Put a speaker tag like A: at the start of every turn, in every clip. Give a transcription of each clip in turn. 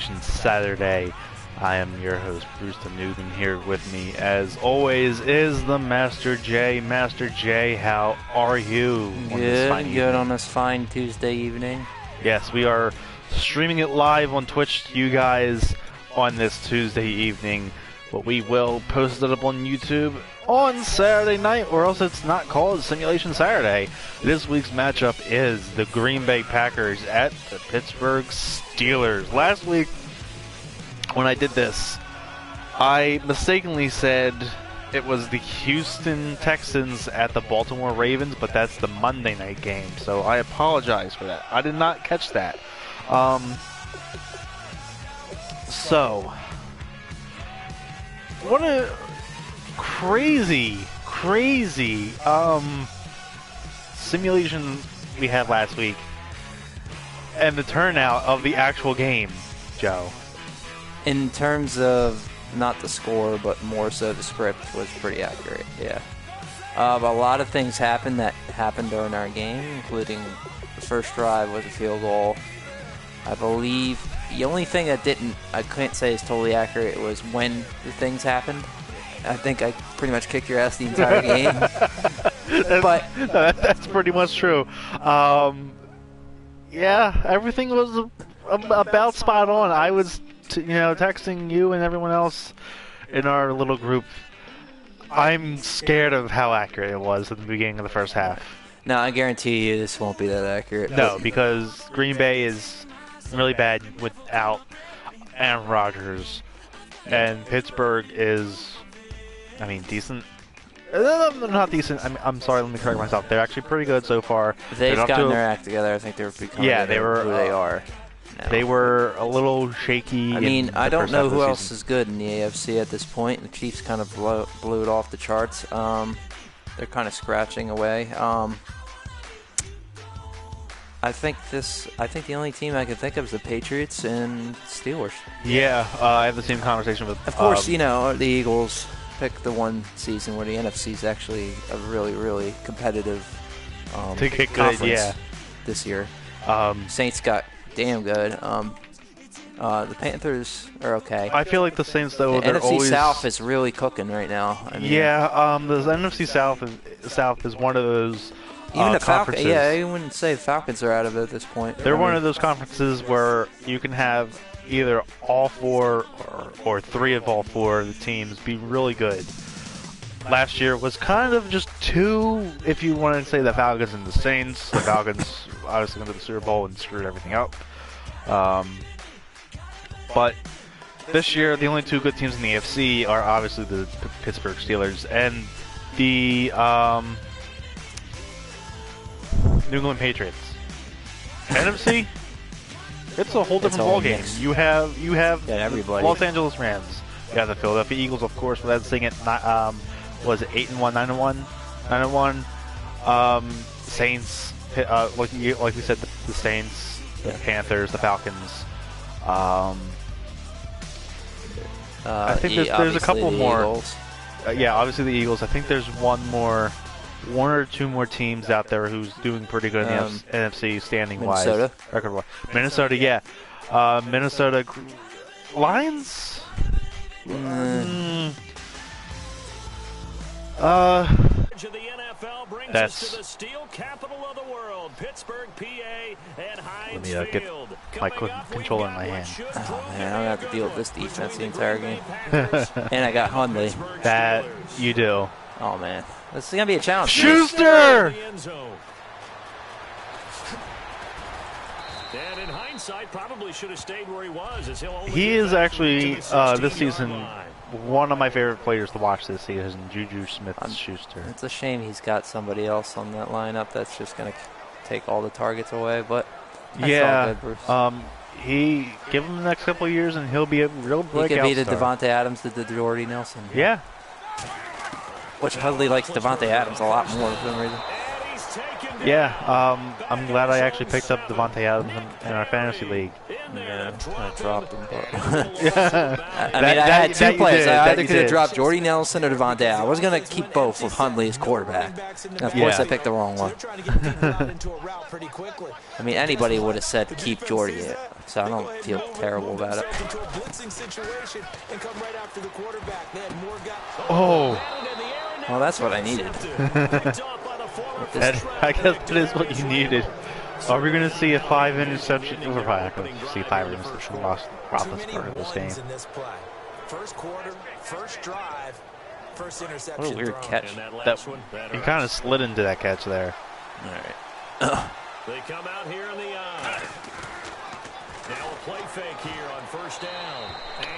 A: Simulation Saturday. I am your host, Bruce the Noob, and here with me, as always, is the Master J. Master J, how are you?
B: Good on this fine Tuesday evening.
A: Yes, we are streaming it live on Twitch to you guys on this Tuesday evening, but we will post it up on YouTube on Saturday night, or else it's not called Simulation Saturday. This week's matchup is the Green Bay Packers at the Pittsburgh Steelers. Last week, when I did this, I mistakenly said it was the Houston Texans at the Baltimore Ravens, but that's the Monday night game, so I apologize for that. I did not catch that. So, what a crazy simulation we had last week, and the turnout of the actual game, Joe.
B: In terms of not the score, but more so the script was pretty accurate, yeah. A lot of things happened during our game, including the first drive was a field goal. I believe the only thing I couldn't say is totally accurate was when the things happened. I think I pretty much kicked your ass the entire game.
A: That's pretty much true. Yeah, everything was about spot on. I was texting you and everyone else in our little group. I'm scared of how accurate it was at the beginning of the first half.
B: No, I guarantee you this won't be that accurate.
A: No, because Green Bay is really bad without Aaron Rodgers, and Pittsburgh is, decent. Not decent. I'm sorry. Let me correct myself. They're actually pretty good so far.
B: They've gotten their act together. I think they're becoming who they are. No.
A: They were a little shaky.
B: I don't know who else is good in the AFC at this point. The Chiefs kind of blew it off the charts. They're kind of scratching away. I think the only team I can think of is the Patriots and Steelers.
A: Yeah, I have the same conversation with.
B: Of course, the Eagles picked the one season where the NFC is actually a really, really competitive
A: to get
B: conference
A: good,
B: this year. Saints got damn good. The Panthers are okay.
A: I feel like the Saints, though,
B: the
A: they're
B: NFC
A: always...
B: South is really cooking right now.
A: The NFC South is one of those
B: even the
A: conferences.
B: Yeah, I wouldn't say the Falcons are out of it at this point.
A: They're one of those conferences where you can have either all four or three of all four of the teams be really good. Last year was kind of just two, if you want to say the Falcons and the Saints. The Falcons obviously went to the Super Bowl and screwed everything up. But this year, the only two good teams in the AFC are obviously the Pittsburgh Steelers and the New England Patriots. NFC, it's a whole different ballgame. You have
B: everybody.
A: Los Angeles Rams. You have the Philadelphia Eagles, of course, without saying it. Was it 8-1, 9-1? Saints, like we said, the Saints, the Panthers, the Falcons. I think there's a couple more. Obviously the Eagles. I think there's one or two more teams out there who's doing pretty good in the NFC standing wise.
B: Minnesota.
A: Record-wise. Minnesota, yeah. Minnesota Lions. That's. Let me get my controller in my hand.
B: Oh man, I'm gonna have to deal with this defense the entire game. And I got Hundley.
A: That you do.
B: Oh man, this is gonna be a challenge.
A: Schuster.
C: And in hindsight, probably should have stayed where he was.
A: He is actually this season one of my favorite players to watch this season, Juju Smith-Schuster.
B: It's a shame he's got somebody else on that lineup that's just going to take all the targets away, but that's all good, Bruce.
A: He give him the next couple of years and he'll be a real breakout star.
B: He could be the Devontae Adams to the Jordy Nelson.
A: Yeah.
B: Which Hundley likes Devontae Adams a lot more for some reason.
A: Yeah, I'm glad I actually picked up Devontae Adams in our fantasy league.
B: Yeah, I dropped him. But I had two players. I either could have dropped Jordy Nelson or Devontae Adams. I was going to keep both with Hundley as quarterback. And of course, I picked the wrong one. Anybody would have said keep Jordy so I don't feel terrible about it.
A: Oh.
B: Well, that's what I needed.
A: I guess that is what you needed. Are we going to see a 5 interception? We're probably not going to see 5 interception Roethlisberger this game.
D: First quarter, first drive, first interception.
B: What a weird catch.
A: He kind of slid into that catch there.
B: All right.
C: They come out here in the eye. Now a play fake here on first down.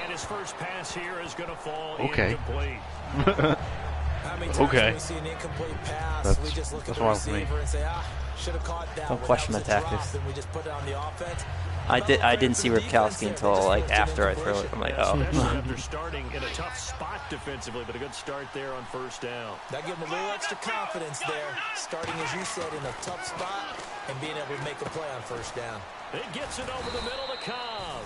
C: And his first pass here is going to fall incomplete.
A: Okay.
D: That's
A: wrong with me.
B: Don't question my tactics. I didn't see Ripkowski until like after I threw it. I'm like, oh.
C: After starting in a tough spot defensively, but a good start there on first down.
D: That gave him a little extra confidence there, starting as you said in a tough spot and being able to make a play on first down.
C: It gets it over the middle to Cobb.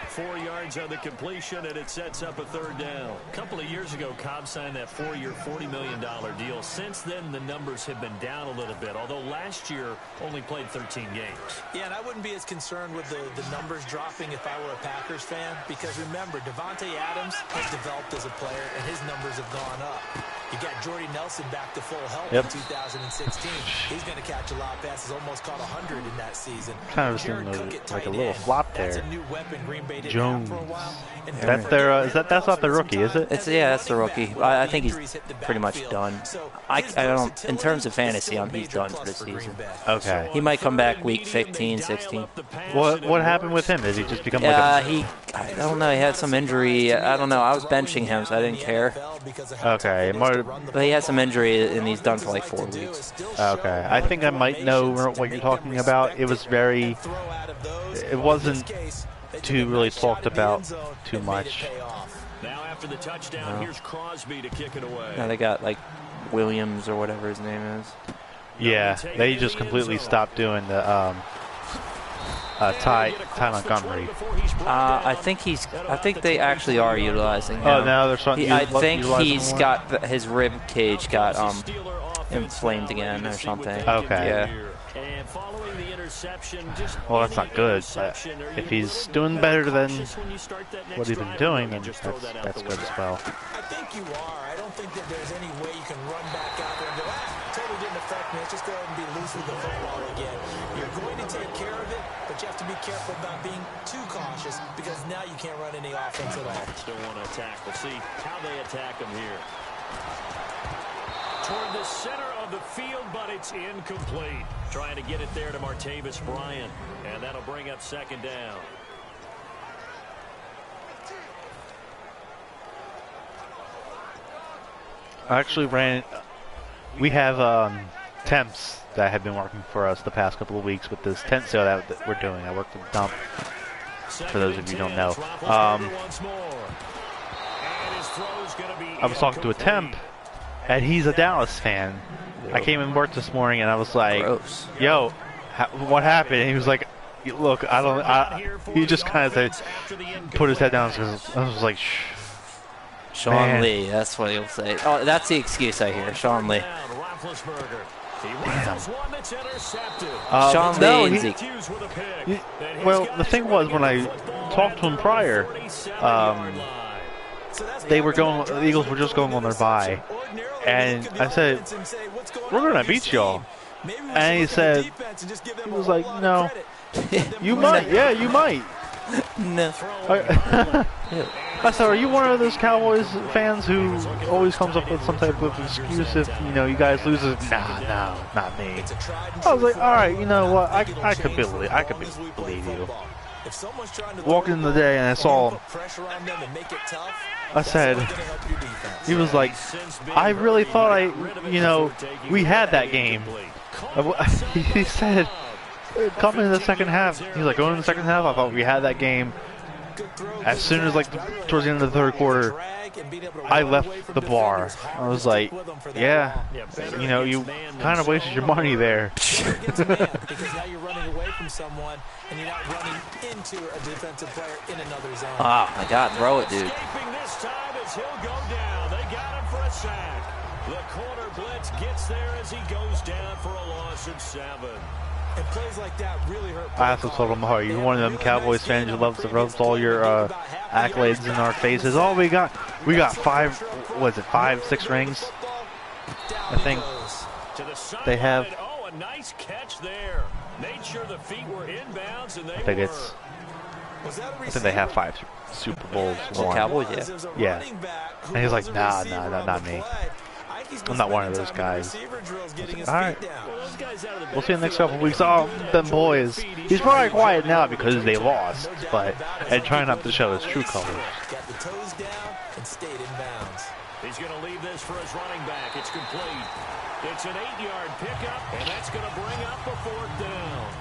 C: 4 yards on the completion, and it sets up a third down. A couple of years ago, Cobb signed that 4-year, $40 million deal. Since then, the numbers have been down a little bit, although last year only played 13 games.
D: Yeah, and I wouldn't be as concerned with the numbers dropping if I were a Packers fan, because remember, Devontae Adams has developed as a player, and his numbers have gone up. You got Jordy Nelson back to full health in 2016. He's going to catch a lot of passes, almost caught 100 in that season.
A: Kind of seemed like a little flop there.
D: That's a new weapon Green Bay didn't
A: Jones.
D: have for a while.
A: That's their. That's not the rookie, is it?
B: That's the rookie. I think he's pretty much done. I don't. In terms of fantasy, he's done for the season.
A: Okay.
B: He might come back week 15, 16.
A: What happened with him? Did he just become like a...
B: I don't know. He had some injury. I don't know. I was benching him, so I didn't care.
A: Okay.
B: But he had some injury, and he's done for like 4 weeks.
A: Okay. I think I might know what you're talking about. It was very... It wasn't too really talked about too much.
C: Now after the touchdown, here's Crosby to kick it away.
B: Now they got like Williams or whatever his name is.
A: Yeah, they just completely stopped doing the Ty Montgomery.
B: I think they actually are utilizing him.
A: Oh, now they're starting.
B: I think he's got his rib cage got inflamed again or something.
A: Okay.
B: Yeah.
A: Well, that's not good. But if he's doing better than what he's been doing, then that's good as well.
D: I think you are. I don't think that there's any way you can run back out there and go, totally didn't affect me. Let's just go ahead and be loose with the football again. You're going to take care of it, but you have to be careful about being too cautious because now you can't run any offense at all.
C: Still want to attack. We'll see how they attack him here. Toward the center of the field, but it's incomplete. Trying to get it there to Martavis Bryant, and that'll bring up second down.
A: I actually we have temps that have been working for us the past couple of weeks with this tent sale that we're doing. I worked at the dump, for those of you who don't know. I was talking to a temp, and he's a Dallas fan. I came and worked this morning, and I was like,
B: Gross.
A: "Yo, what happened?" And he was like, "Look, he just kind of put his head down because I was like, "Shh."
B: Sean Lee, that's what he'll say. Oh, that's the excuse I hear. Sean Lee.
A: Damn.
B: Sean Lee and Zeke.
A: Well, the thing was, when I talked to him prior, the Eagles were just going on their bye. And I said, "We're going to beat y'all." And he was like, "No." You might. Yeah, you might.
B: No.
A: I said, "Are you one of those Cowboys fans who always comes up with some type of excuse if, you guys lose?" Nah, not me. I was like, "All right, you know what? I could believe you." Walking in the day and I saw him. I said, he was like, "I really thought we had that game." He said, "Coming in the second half." He's like, "Going in the second half, I thought we had that game." As soon as towards the end of the third quarter, I left the bar. I was like, "Yeah, you kind of wasted your money there."
D: Because now you're running away from someone and you're not running into a defensive player in another zone.
B: Oh my God, throw it, dude.
C: This time as he'll go down. They got him for a sack. The corner blitz gets there as he goes down for a loss of 7.
D: And plays like that really hurt.
A: I also told him, "Oh, you're one of them Cowboys fans who loves to rub all your accolades in our faces." Oh, we got 5. Was it 5, 6 rings? I think they have.
C: Oh, a nice catch there. Made sure the feet were inbounds, and they
A: I think it's. I think they have 5 Super Bowls.
B: Well, Cowboys,
A: yeah. And he's like, nah, not me. I'm not one of those guys. Like, all right. We'll see you in the next couple of weeks. Oh, them boys. He's probably quiet now because they lost, but and trying not to show his true colors.
D: Got the toes down and stayed in bounds.
C: He's going to leave this for his running back. It's complete. It's an 8-yard pickup, and that's going to bring up a 4th down.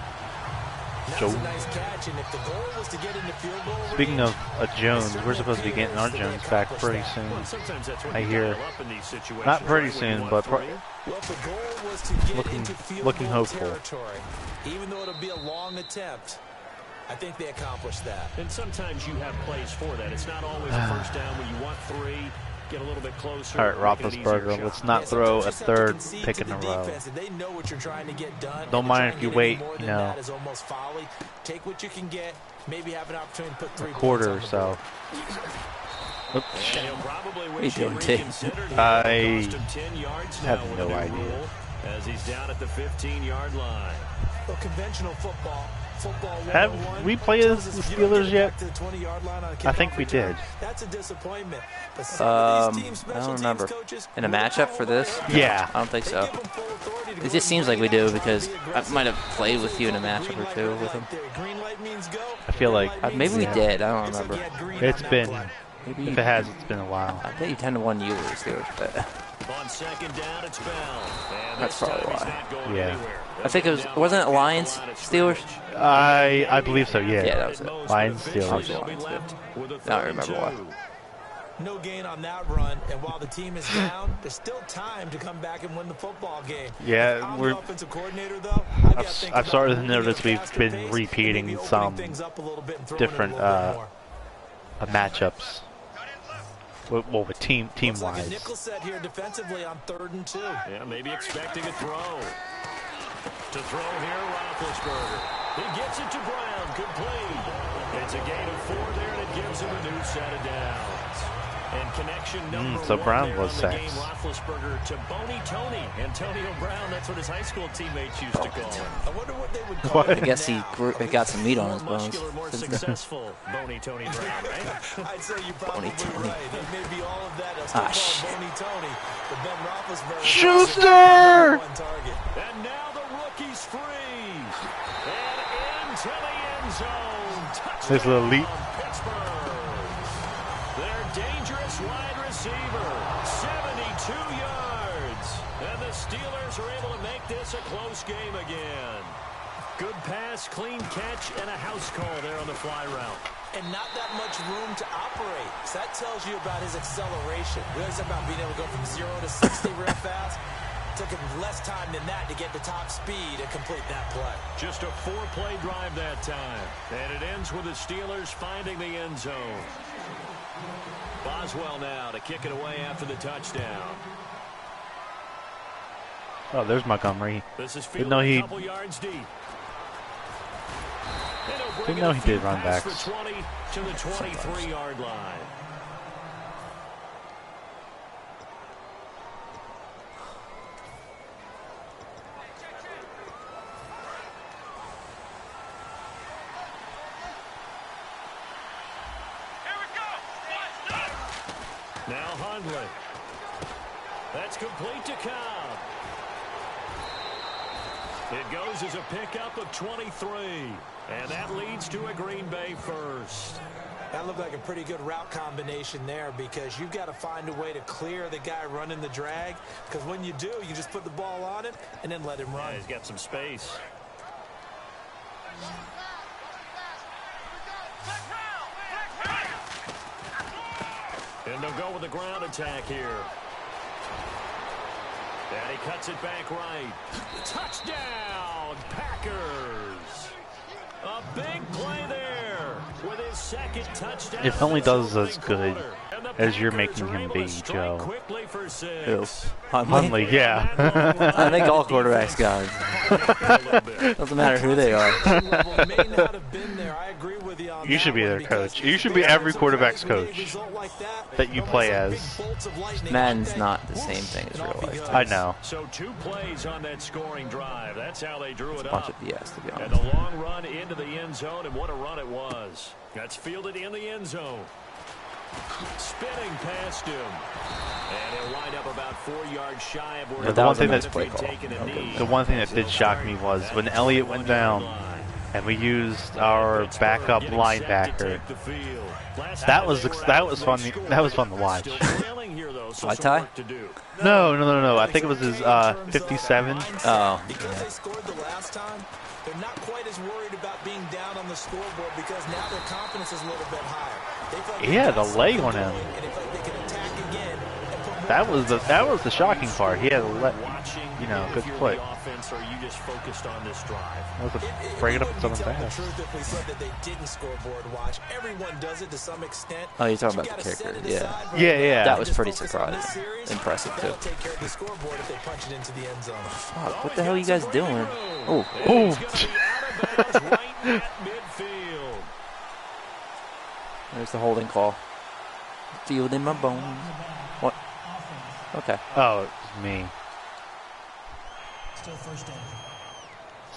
D: That's a nice catch, and if the goal was to get into field goal range,
A: speaking of Jones, we're supposed to be getting our Jones back pretty soon. I hear. Not pretty soon, but looking hopeful.
D: Even though it'll be a long attempt, I think they accomplished that.
C: And sometimes you have plays for that. It's not always a first down where you want 3. Get a little bit closer.
A: All right, Roethlisberger, let's not throw a 3rd pick in a row. Don't mind if you wait, you know, a quarter or so. Oops.
B: What are you doing, T?
A: I have no idea.
C: As he's down at the 15-yard line.
D: Well, conventional football
A: Have we played as the Steelers yet? I think we did.
D: That's a disappointment.
B: I don't remember. In a matchup for this?
A: Yeah.
B: I don't think so. It just seems like we do because I might have played with you in a matchup or 2 with him.
A: I feel like
B: maybe we did. I don't remember.
A: It's been. If it has, it's been a while.
B: I bet you 10-1 you lose, Steelers, but
C: on 2nd down, it's Bell.
B: That's probably why.
A: Yeah.
B: I think wasn't it Lions, Steelers?
A: I believe so. Yeah.
B: Yeah, that was it.
A: Lions, Steelers.
B: I don't remember why.
D: No gain on that run, and while the team is down, there's still time to come back and win the football game.
A: Yeah,
D: we're. Offensive coordinator, though,
A: I've started to notice we've been repeating some different matchups. Well, with team-wise.
D: Nickel set here defensively on 3rd and 2.
C: Yeah, maybe expecting a throw. To throw here, Roethlisberger. He gets it to Brown, complete. It's a gain of 4 there, and it gives him a new set of downs. And connection number
A: so Brown
C: 1
A: was
C: there in the
A: sacks.
C: game, Roethlisberger to Boney Tony. Antonio Brown, that's what his high school teammates used to call him.
D: I wonder what they would call
B: I guess he got some meat on his bones.
C: Muscular, more successful Boney Tony Brown, right?
D: I'd say you probably
B: Tony.
D: right. It may be all of that. I'll still call Boney Tony, but Ben Roethlisberger.
A: Schuster!
C: And now the rookie's free. And into the end zone. Touchdown,
A: There's a little leap.
C: Pittsburgh. Their dangerous wide receiver, 72 yards. And the Steelers are able to make this a close game again. Good pass, clean catch, and a house call there on the fly route.
D: And not that much room to operate. So that tells you about his acceleration. We always talk about being able to go from 0 to 60 real fast. Took him less time than that to get to top speed and complete that play.
C: Just a 4-play drive that time. And it ends with the Steelers finding the end zone. Boswell now to kick it away after the touchdown.
A: Oh, there's Montgomery.
C: This is
A: Didn't know he.
C: a couple yards deep.
A: Didn't know he did run backs.
C: For 20 to the 23-yard line. Now Hundley. That's complete to Cobb. It goes as a pickup of 23. And that leads to a Green Bay first.
D: That looked like a pretty good route combination there because you've got to find a way to clear the guy running the drag. Because when you do, you just put the ball on him and then let him run.
C: Yeah, he's got some space. And they'll go with the ground attack here. And he cuts it back right. Touchdown, Packers. A big play there with his second touchdown.
A: If only does as good as you're making him be, Joe.
B: Who?
A: Huntley, yeah.
B: I think all quarterbacks got it. Doesn't matter who they are.
A: You should be their coach. You should be every quarterback's coach that you play as.
B: Madden's not the same thing as real life.
A: I know.
C: So 2 plays on that scoring drive. That's how they drew it
B: A bunch
C: up.
B: of BS, to be
C: And
B: honest.
C: the long run into the end zone, and what a run it was. That's fielded in the end zone. Spinning past him. And he'll wind up about 4 yards shy of where
B: But that was a
A: one
B: nice
A: thing
B: play
C: he'd
B: call.
C: taken a
B: Okay.
C: knee.
A: The one thing that did shock me was when Elliott went down and we used our backup linebacker. That was fun. That was fun to watch.
B: Ty?
A: No. I think it was his 57.
B: Oh.
D: Because they scored the last time, they're not quite as worried about being down on the scoreboard because now their confidence is a little bit higher. They feel like
A: Yeah,
D: they've got
A: the leg
D: something
A: on him.
D: going, and they feel like they can attack again and put more
A: That was the shocking part. He had a good foot.
C: Offense, or you just focused on this drive?
A: That was a break it up with someone fast.
D: The truth if we said that they didn't scoreboard watch. Everyone does it to some extent.
B: Oh, you're talking
D: But
B: about
D: you
B: the
D: gotta set
B: kicker.
D: it
B: Yeah.
D: aside for
A: Yeah,
D: right now
A: yeah.
D: and
B: That was
D: just
B: pretty
D: focus on this
B: surprising.
D: series.
B: Impressive, too.
D: That'll take care of the scoreboard if they punch it into the end zone.
B: Fuck, what the hell are you guys doing? Oh.
A: Oh.
C: He's gonna be out of bounds right at midfield.
B: There's the holding call. Feel it in my bones. What? Okay.
A: Oh, it was me.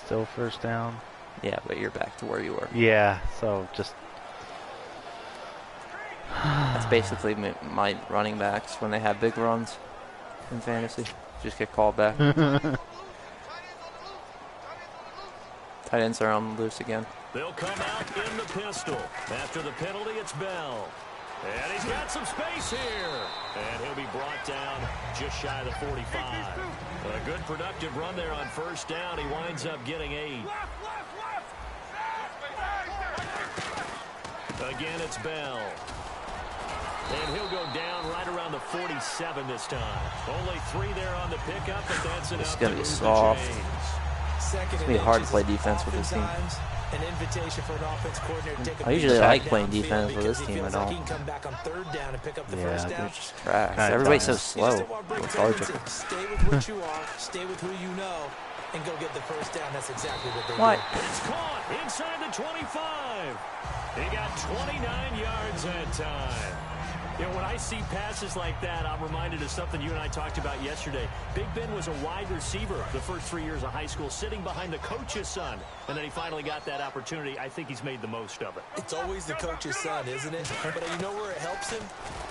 A: Still first down.
B: Yeah, but you're back to where you were.
A: Yeah, so just
B: That's basically my running backs when they have big runs in fantasy. Just get called back. Tight ends are on the loose again.
C: They'll come out in the pistol. After the penalty, it's Bell. And he's got some space here. And he'll be brought down just shy of the 45. A good productive run there on first down. He winds up getting 8. Again, it's Bell. And he'll go down right around the 47 this time. Only 3 there on the pickup, but that's enough.
B: It's going to be
C: move the
B: soft.
C: chains.
D: It's
B: gonna be hard to play defense with this team.
D: An invitation for an offense coordinator to take a
B: I
D: big
B: usually
D: shot
B: like playing
D: downfield
B: defense with
D: because
B: this
D: he
B: team. I
D: feels like
B: don't.
D: he can come back on third down and pick up the
A: Yeah,
D: first
B: They're
D: down.
B: just trash.
A: Kinda
B: Everybody's so
A: dumb.
D: You
B: slow.
D: just don't want to bring
B: Lethargical.
D: attention. Stay with what you are. Stay with who you know. And go get the first down. That's exactly what they
B: What?
D: did.
C: It's caught inside the 25. He got 29 yards that time. You know, when I see passes like that, I'm reminded of something you and I talked about yesterday. Big Ben was a wide receiver the first 3 years of high school, sitting behind the coach's son. And then he finally got that opportunity. I think he's made the most of it.
D: It's always the coach's son, isn't it? But you know where it helps him?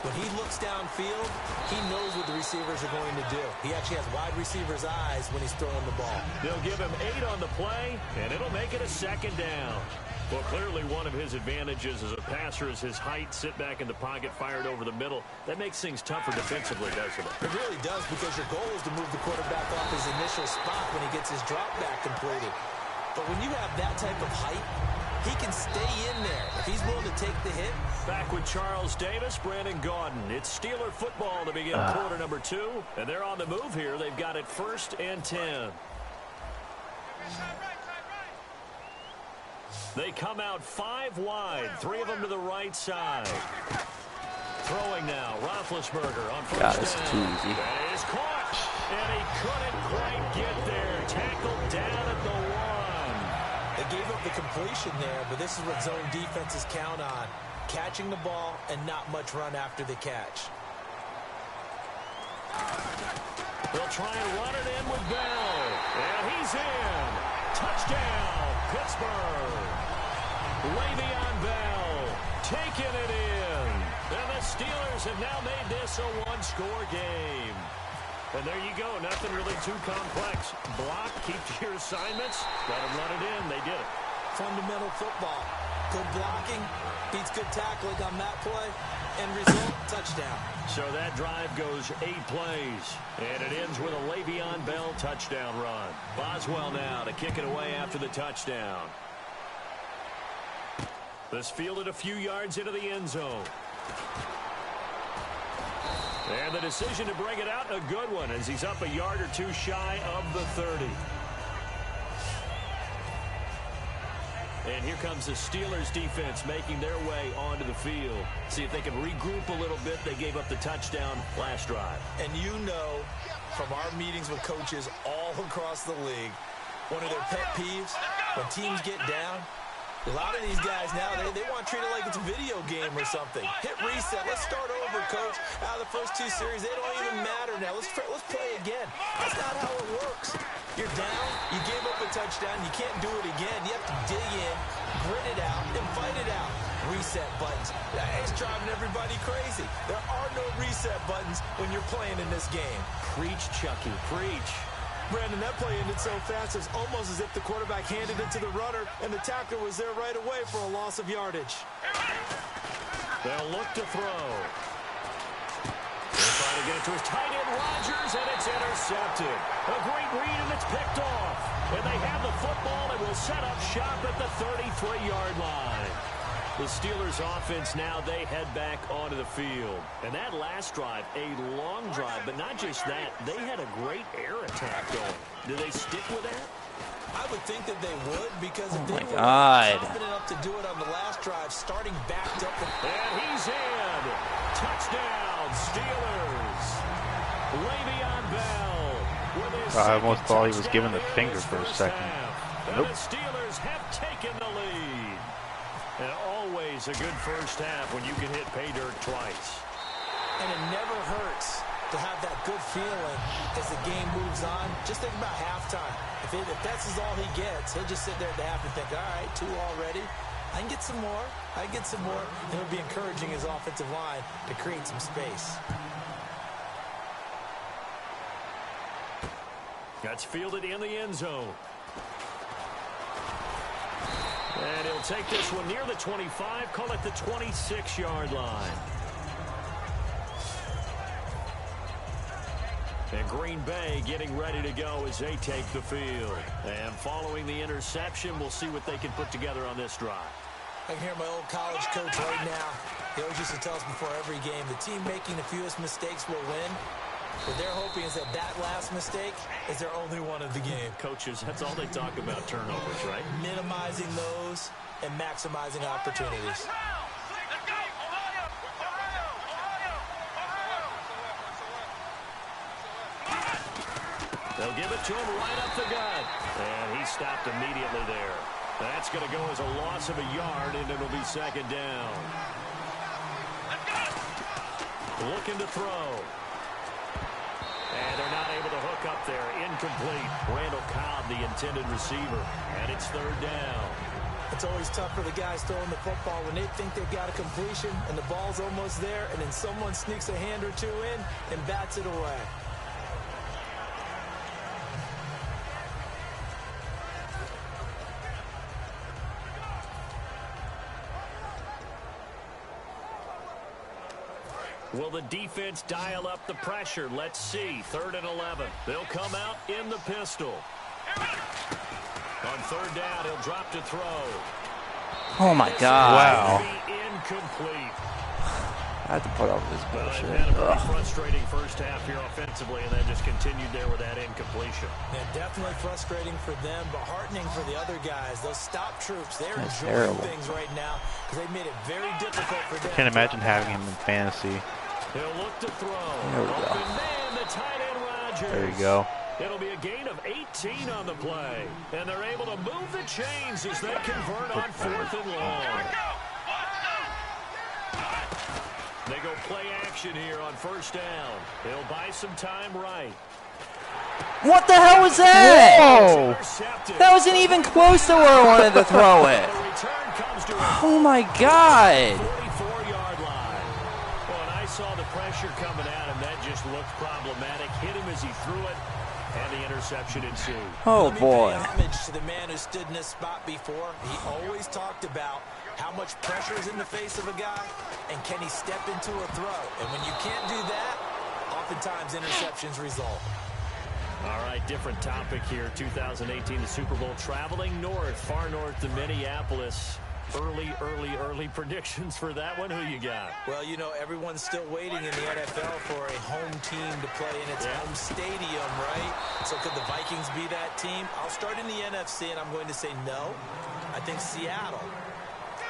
D: When he looks downfield, he knows what the receivers are going to do. He actually has wide receivers' eyes when he's throwing the ball.
C: They'll give him 8 on the play, and it'll make it a second down. Well, clearly one of his advantages as a passer is his height. Sit back in the pocket, fired over the middle. That makes things tougher defensively, doesn't it?
D: It really does, because your goal is to move the quarterback off his initial spot when he gets his drop back completed. But when you have that type of height, he can stay in there. If he's willing to take the hit.
C: Back with Charles Davis, Brandon Gaudin. It's Steeler football to begin quarter number 2. And they're on the move here. They've got it 1st and 10. They come out 5 wide. 3 of them to the right side. Throwing now. Roethlisberger on first
B: God, this is
C: down.
B: too easy.
C: That is caught. And he couldn't quite get there. Tackled down at the 1.
D: They gave up the completion there, but this is what zone defenses count on. Catching the ball and not much run after the catch.
C: They'll try and run it in with Bell. And he's in. Touchdown, Pittsburgh. Le'Veon Bell taking it in. And the Steelers have now made this a 1-score game. And there you go. Nothing really too complex. Block, keep to your assignments. Let them run it in. They did it.
D: Fundamental football. Good blocking beats good tackling on that play. End result, touchdown.
C: So that drive goes 8 plays. And it ends with a Le'Veon Bell touchdown run. Boswell now to kick it away after the touchdown. This fielded a few yards into the end zone. And the decision to bring it out, a good one, as he's up a yard or 2 shy of the 30. And here comes the Steelers defense making their way onto the field. See if they can regroup a little bit. They gave up the touchdown last drive.
D: And you know, from our meetings with coaches all across the league, one of their pet peeves, when teams get down, a lot of these guys now, they want to treat it like it's a video game or something. Hit reset. Let's start over, coach. Out of the first 2 series, they don't even matter now. Let's play again. That's not how it works. You're down. You gave up a touchdown. You can't do it again. You have to dig in, grit it out, and fight it out. Reset buttons. It's driving everybody crazy. There are no reset buttons when you're playing in this game.
C: Preach, Chucky. Preach.
D: Brandon, that play ended so fast, it's almost as if the quarterback handed it to the runner, and the tackler was there right away for a loss of yardage.
C: They'll look to throw. They'll try to get it to his tight end, Rodgers, and it's intercepted. A great read, and it's picked off. And they have the football and will set up shop at the 33-yard line. The Steelers offense now, they head back onto the field. And that last drive, a long drive, but not just that, they had a great air attack going. Do they stick with that?
D: I would think that they would, because if they were confident enough to do it on the last drive, starting backed up.
C: And he's in. Touchdown, Steelers. Le'Veon Bell with his
A: I almost thought he was giving the finger for a second. Nope.
C: And the Steelers have taken the lead. And always a good first half when you can hit pay dirt twice.
D: And it never hurts to have that good feeling as the game moves on. Just think about halftime. If that's all he gets, he'll just sit there at the half and think, all right, 2 already. I can get some more. I can get some more. And it'll be encouraging his offensive line to create some space.
C: That's fielded in the end zone. And he'll take this one near the 25, call it the 26-yard line. And Green Bay getting ready to go as they take the field. And following the interception, we'll see what they can put together on this drive.
D: I can hear my old college coach right now. He always used to tell us before every game, the team making the fewest mistakes will win. What they're hoping is that last mistake is their only one of the game.
C: Coaches, that's all they talk about, turnovers, right?
D: Minimizing those and maximizing opportunities.
C: They'll give it to him right up the gut. And he stopped immediately there. That's going to go as a loss of a yard, and it'll be second down. Looking to throw. And they're not able to hook up there. Incomplete. Randall Cobb, the intended receiver. And it's third down.
D: It's always tough for the guys throwing the football when they think they've got a completion and the ball's almost there, and then someone sneaks a hand or two in and bats it away.
C: Will the defense dial up the pressure? Let's see. 3rd and 11. They'll come out in the pistol. On 3rd down, he'll drop to throw.
B: Oh, my God.
A: Wow.
C: Incomplete.
B: I had to put up with this bullshit.
C: Had a pretty frustrating first half here offensively, and then just continued there with that incompletion.
D: Yeah, definitely frustrating for them, but heartening for the other guys. Those stop troops, they're
B: That's
D: enjoying
B: terrible.
D: things right now because they made it very difficult for them.
A: Can't imagine having him in fantasy.
C: He'll look to throw.
B: There we go.
C: Open man, the tight end Rodgers.
A: There you go.
C: It'll be a gain of 18 on the play. And they're able to move the chains as they convert on 4th and long. They go play action here on 1st down. They'll buy some time right.
B: What the hell was that?
A: Whoa!
B: That wasn't even close to where I wanted to throw it.
C: The return comes to a
B: Oh, my God.
C: 44-yard line. Well, and I saw the pressure coming at him. That just looked problematic. Hit him as he threw it, and the interception ensued.
B: Oh, boy.
D: Let me pay homage to the man who stood in this spot before. He always talked about how much pressure is in the face of a guy, and can he step into a throw? And when you can't do that, oftentimes interceptions result.
C: All right, different topic here. 2018, the Super Bowl, traveling north, far north to Minneapolis. Early predictions for that one. Who you got?
D: Well, you know, everyone's still waiting in the NFL for a home team to play in its home stadium, right? So could the Vikings be that team? I'll start in the NFC, and I'm going to say no. I think Seattle.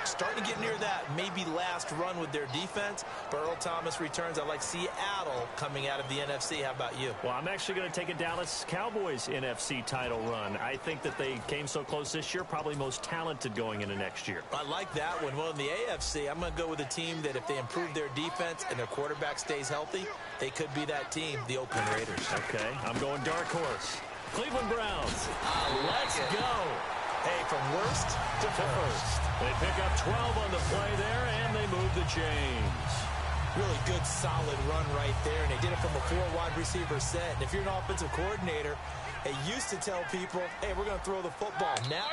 D: Starting to get near that maybe last run with their defense. But Earl Thomas returns. I like Seattle coming out of the NFC. How about you?
C: Well, I'm actually going to take a Dallas Cowboys NFC title run. I think that they came so close this year, probably most talented going into next year.
D: I like that one. Well, in the AFC, I'm going to go with a team that if they improve their defense and their quarterback stays healthy, they could be that team, the Oakland Raiders.
C: Okay, I'm going dark horse. Cleveland Browns. Let's go.
D: Hey, from worst to first.
C: They pick up 12 on the play there, and they move the chains.
D: Really good, solid run right there, and they did it from a 4-wide receiver set. And if you're an offensive coordinator, they used to tell people, hey, we're going to throw the football. Now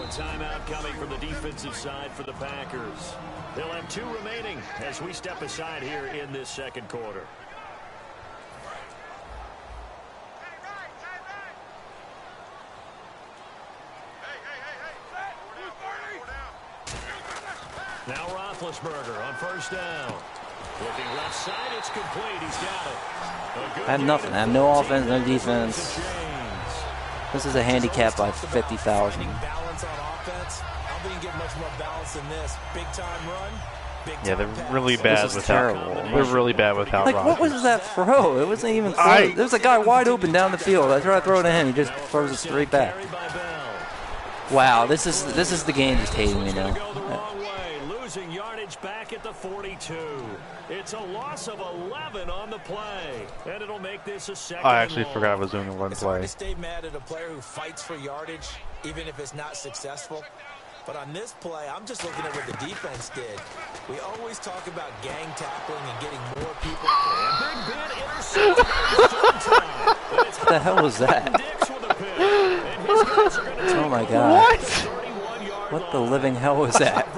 C: a timeout coming from the defensive side for the Packers. They'll have 2 remaining as we step aside here in this second quarter. Now Roethlisberger on first down. Looking left side, it's complete. He's got it.
B: I have nothing. I have no offense, no defense. This is a handicap by 50,000.
D: balance on offense. I don't think you get much more balance than this. Big time run.
A: Yeah, they're really bad
B: This is
A: without.
B: terrible.
A: They're really bad without.
B: Like, what was that throw? It wasn't even close. There was a guy wide open down the field. I try to throw it to him. He just throws it straight back. Wow, this is the game just hating me now.
C: Losing yardage back at the 42. It's a loss of 11 on the play, and it'll make this a second.
A: I actually forgot I was doing a one
D: It's hard
A: play.
D: to stay mad at a player who fights for yardage, even if it's not successful. But on this play, I'm just looking at what the defense did. We always talk about gang tackling and getting more people.
C: And Big Ben intercepted.
B: What the hell was that? Oh my God.
A: What?
B: What the living hell was that?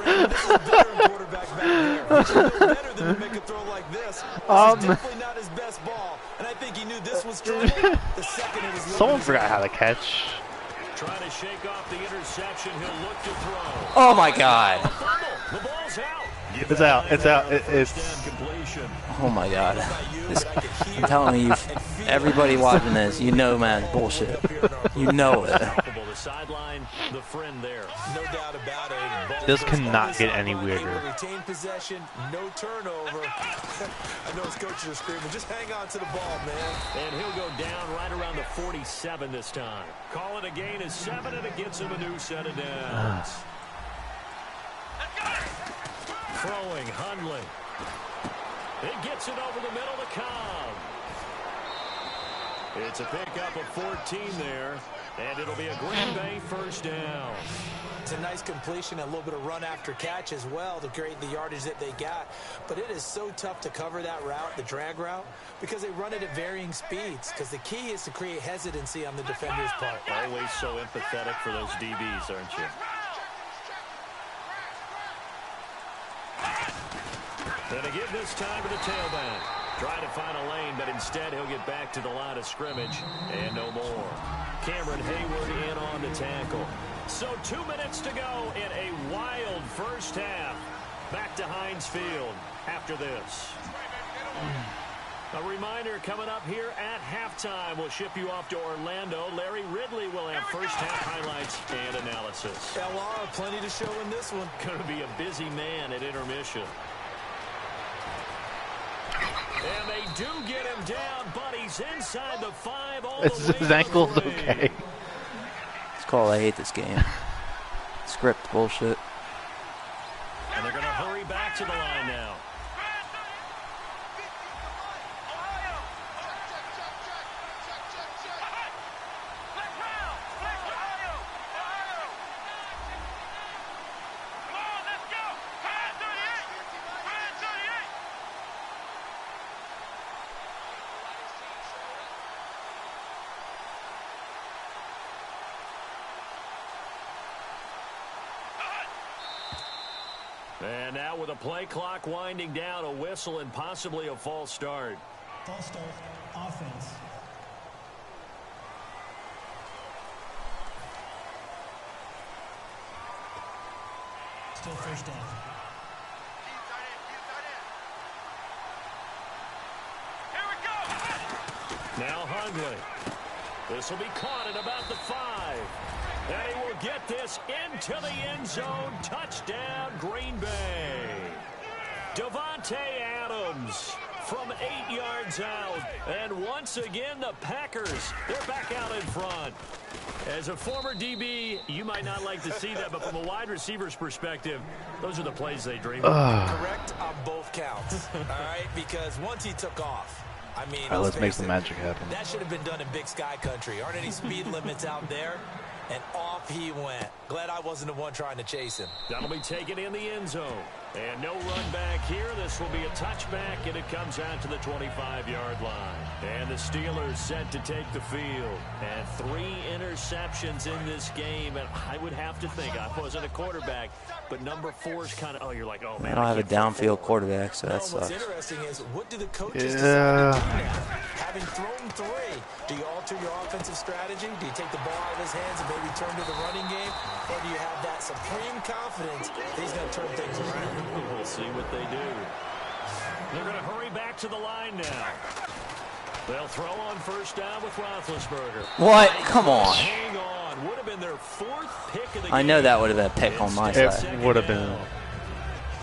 A: Someone forgot how to catch.
C: Trying to shake off the interception. He'll look to throw.
B: Oh my God.
C: The ball's out.
A: It's out. It's out. It's.
B: Oh my God. I'm telling you, everybody watching this, you know, man, bullshit. You know it.
C: The sideline, the friend there.
D: No doubt about it.
A: This cannot get any weirder.
D: Retain possession, no turnover. I know his coaches are screaming, just hang on to the ball, man.
C: And he'll go down right around the 47 this time. Call it a gain of 7, and it gets him a new set of downs. Throwing, Hundley. It gets it over the middle to Cobb. It's a pickup of 14 there, and it'll be a Green Bay first down.
D: It's a nice completion, a little bit of run after catch as well to create the yardage that they got. But it is so tough to cover that route, the drag route, because they run it at varying speeds. Because the key is to create hesitancy on the defender's part.
C: Always so empathetic for those DBs, aren't you? And again this time to the tailback. Trying to find a lane, but instead he'll get back to the line of scrimmage. And no more. Cameron Hayward in on the tackle. So 2 minutes to go in a wild first half. Back to Heinz Field after this. A reminder coming up here at halftime. We'll ship you off to Orlando. Larry Ridley will have first half highlights and analysis.
D: LR, plenty to show in this one.
C: Going to be a busy man at intermission. And they do get him down, but he's inside the 5 all the way.
A: His ankle's okay.
B: It's called I hate this game. Script bullshit.
C: And they're going to hurry back to the line now. And now with a play clock winding down, a whistle and possibly a false start.
E: False start, offense. Still first down.
C: Now Hungley. This will be caught at about the 5. And he will get this into the end zone. Touchdown, Green Bay. Davante Adams from 8 yards out. And once again, the Packers, they're back out in front. As a former DB, you might not like to see that, but from a wide receiver's perspective, those are the plays they dream of.
D: Correct on both counts, all right? Because once he took off, I mean,
A: All right, let's make some magic happen.
D: that should have been done in Big Sky Country. Aren't any speed limits out there? And off he went. Glad I wasn't the one trying to chase him.
C: That'll be taken in the end zone. And no run back here. This will be a touchback, and it comes out to the 25-yard line. And the Steelers set to take the field. And 3 interceptions in this game. And I would have to think, I wasn't a quarterback, but number 4 is kind of, you're like, oh, man.
B: I don't have a downfield quarterback, so that
D: What's
B: sucks.
D: interesting is, what do the coaches decide to do now? Having thrown 3, do you alter your offensive strategy? Do you take the ball out of his hands and maybe turn to the running game? Or do you have that supreme confidence that he's going to turn things around?
C: We'll see what they do. They're going to hurry back to the line now. They'll throw on first down with Roethlisberger.
B: What? Come on.
C: Hang on. Would have been their 4th pick of the game.
B: I know that would have been a pick on my
A: It
B: side.
A: would have been.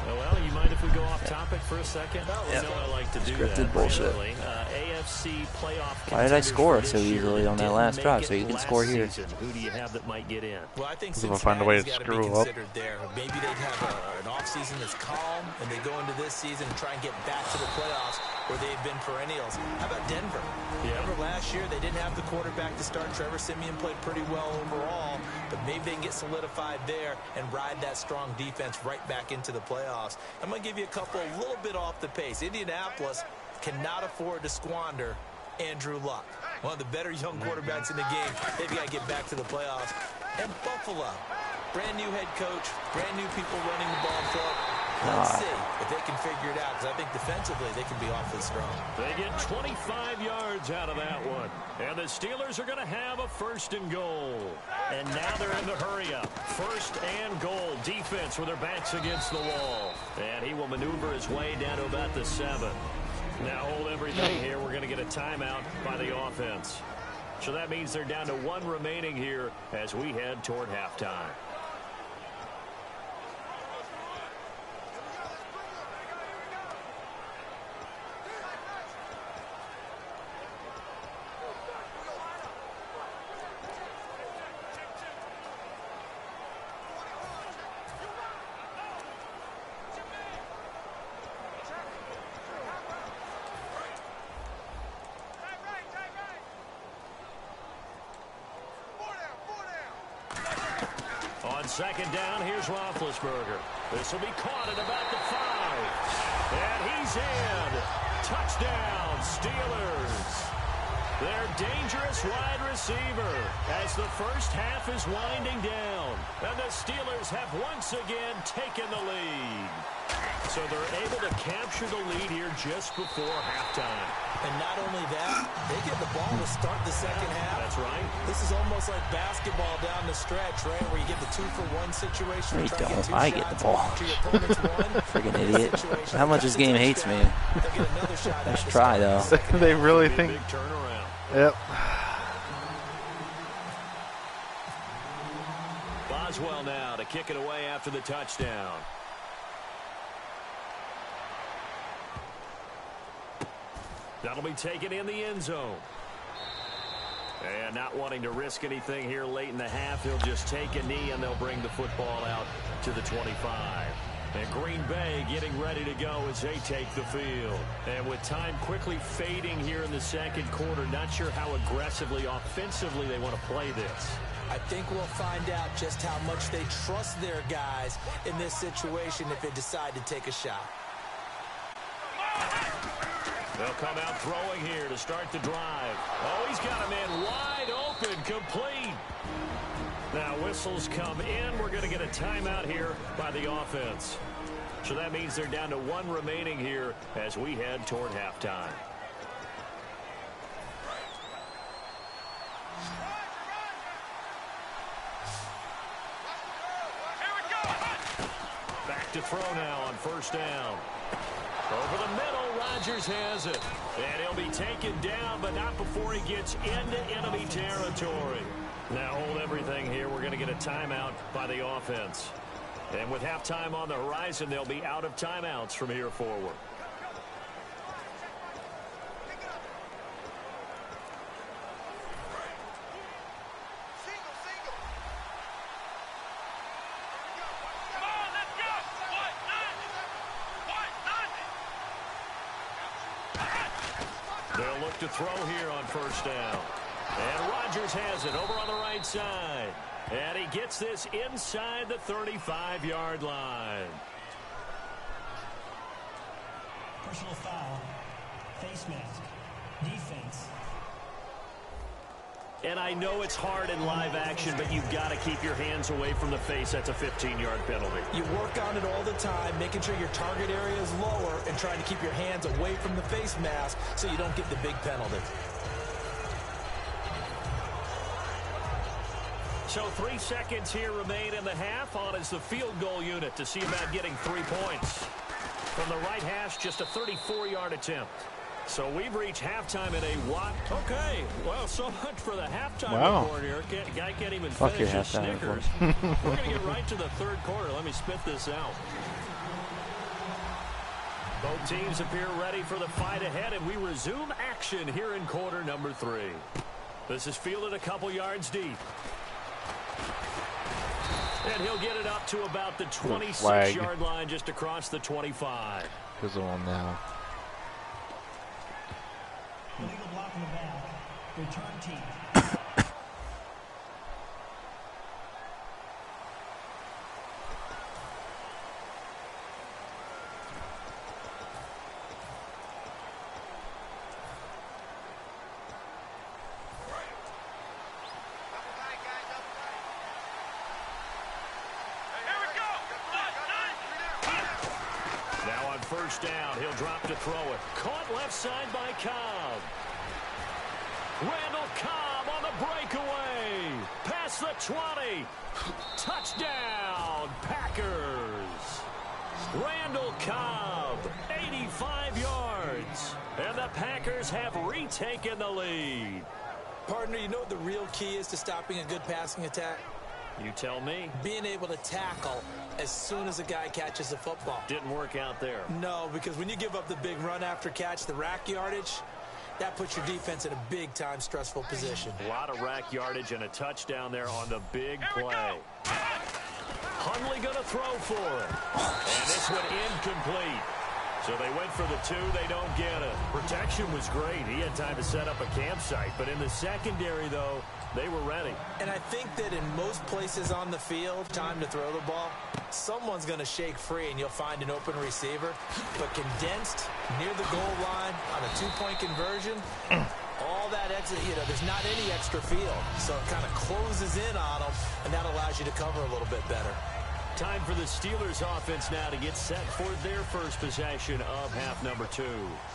C: Well, you mind if we go off topic for a second?
B: Yep.
C: You know I like to do
B: Scripted
C: that.
B: bullshit.
C: Regularly. AFC playoff.
B: Why did I score so
C: contenders for this
B: easily
C: year
B: on that
C: didn't
B: last
C: make
B: drive
C: it
B: so you can
C: last
B: score here?
C: season. Who do you have that might get in?
D: Well, I think
A: We'll find a way to
D: Cincinnati's
A: screw
D: gotta be
A: up.
D: considered there. Maybe they'd have an offseason that's calm, and they go into this season and try and get back to the playoffs where they've been perennials. How about Denver?
C: Yeah.
D: Remember last year they didn't have the quarterback to start. Trevor Siemian played pretty well overall, but maybe they can get solidified there and ride that strong defense right back into the playoffs. I'm going to give you a couple a little bit off the pace. Indianapolis cannot afford to squander Andrew Luck, one of the better young quarterbacks in the game. They've got to get back to the playoffs. And Buffalo, brand new head coach, brand new people running the ball club. Let's see if they can figure it out, because I think defensively they can be awfully strong.
C: They get 25 yards out of that one. And the Steelers are going to have a 1st and goal. And now they're in the hurry-up. 1st and goal. Defense with their backs against the wall. And he will maneuver his way down to about the 7. Now hold everything here. We're going to get a timeout by the offense. So that means they're down to 1 remaining here as we head toward halftime. On 2nd down, here's Roethlisberger. This will be caught at about the 5. And he's in. Touchdown, Steelers. Their dangerous wide receiver as the first half is winding down. And the Steelers have once again taken the lead. So they're able to capture the lead here just before halftime.
D: And not only that, they get the ball to start the second half.
C: That's right.
D: This is almost like basketball down the stretch, right, where you get the 2-for-1 situation.
B: No, you
D: Try to
B: don't.
D: two
B: I get
D: shots
B: the ball.
D: to your opponent's one.
B: Friggin' idiot.
D: Situation.
B: How much this game hates me.
D: They'll get another shot
B: Nice
D: at the
B: try,
D: start
B: though.
D: of the second
A: They
D: half.
A: really
C: Big
A: think.
C: turnaround.
A: Yep.
C: Boswell now to kick it away after the touchdown. That'll be taken in the end zone. And not wanting to risk anything here late in the half, he'll just take a knee and they'll bring the football out to the 25. And Green Bay getting ready to go as they take the field. And with time quickly fading here in the second quarter, not sure how aggressively, offensively they want to play this.
D: I think we'll find out just how much they trust their guys in this situation if they decide to take a shot.
C: They'll come out throwing here to start the drive. Oh, he's got a man wide open, complete. Now whistles come in. We're going to get a timeout here by the offense. So that means they're down to 1 remaining here as we head toward halftime. look to throw now on first down. Over the middle, Rodgers has it. And he'll be taken down, but not before he gets into enemy territory. Now hold everything here. We're going to get a timeout by the offense. And with halftime on the horizon, they'll be out of timeouts from here forward. They'll look to throw here on first down. And Rodgers has it over on the right side. And he gets this inside the 35-yard line.
E: Personal foul. Face mask. Defense.
C: And I know it's hard in live action, but you've got to keep your hands away from the face. That's a 15-yard penalty.
D: You work on it all the time, making sure your target area is lower and trying to keep your hands away from the face mask so you don't get the big penalty.
C: So 3 seconds here remain in the half. On is the field goal unit to see about getting 3 points. From the right hash, just a 34-yard attempt. So we've reached halftime in a what? Okay, well, so much for the halftime report here. Guy can't even finish his Snickers. We're going to get right to the third quarter. Let me spit this out. Both teams appear ready for the fight ahead, and we resume action here in quarter number 3. This is fielded a couple yards deep. And he'll get it up to about the 26-yard line, just across the 25.
A: Goes on now.
E: Illegal block in the back. Return team.
C: First down, he'll drop to throw it. Caught left side by Cobb. Randall Cobb on the breakaway. Past the 20. Touchdown, Packers. Randall Cobb, 85 yards. And the Packers have retaken the lead.
D: Partner, you know what the real key is to stopping a good passing attack?
C: You tell me.
D: Being able to tackle as soon as a guy catches the football.
C: Didn't work out there.
D: No, because when you give up the big run after catch, the rack yardage, that puts your defense in a big-time stressful position.
C: A lot of rack yardage and a touchdown there on the big play. Hundley going to throw for it. And this one incomplete. So they went for the 2. They don't get it. Protection was great. He had time to set up a campsite. But in the secondary, though, they were ready.
D: And I think that in most places on the field, time to throw the ball, someone's going to shake free and you'll find an open receiver. But condensed near the goal line on a 2-point conversion, all that exit, there's not any extra field. So it kind of closes in on them, and that allows you to cover a little bit better.
C: Time for the Steelers offense now to get set for their first possession of half number 2.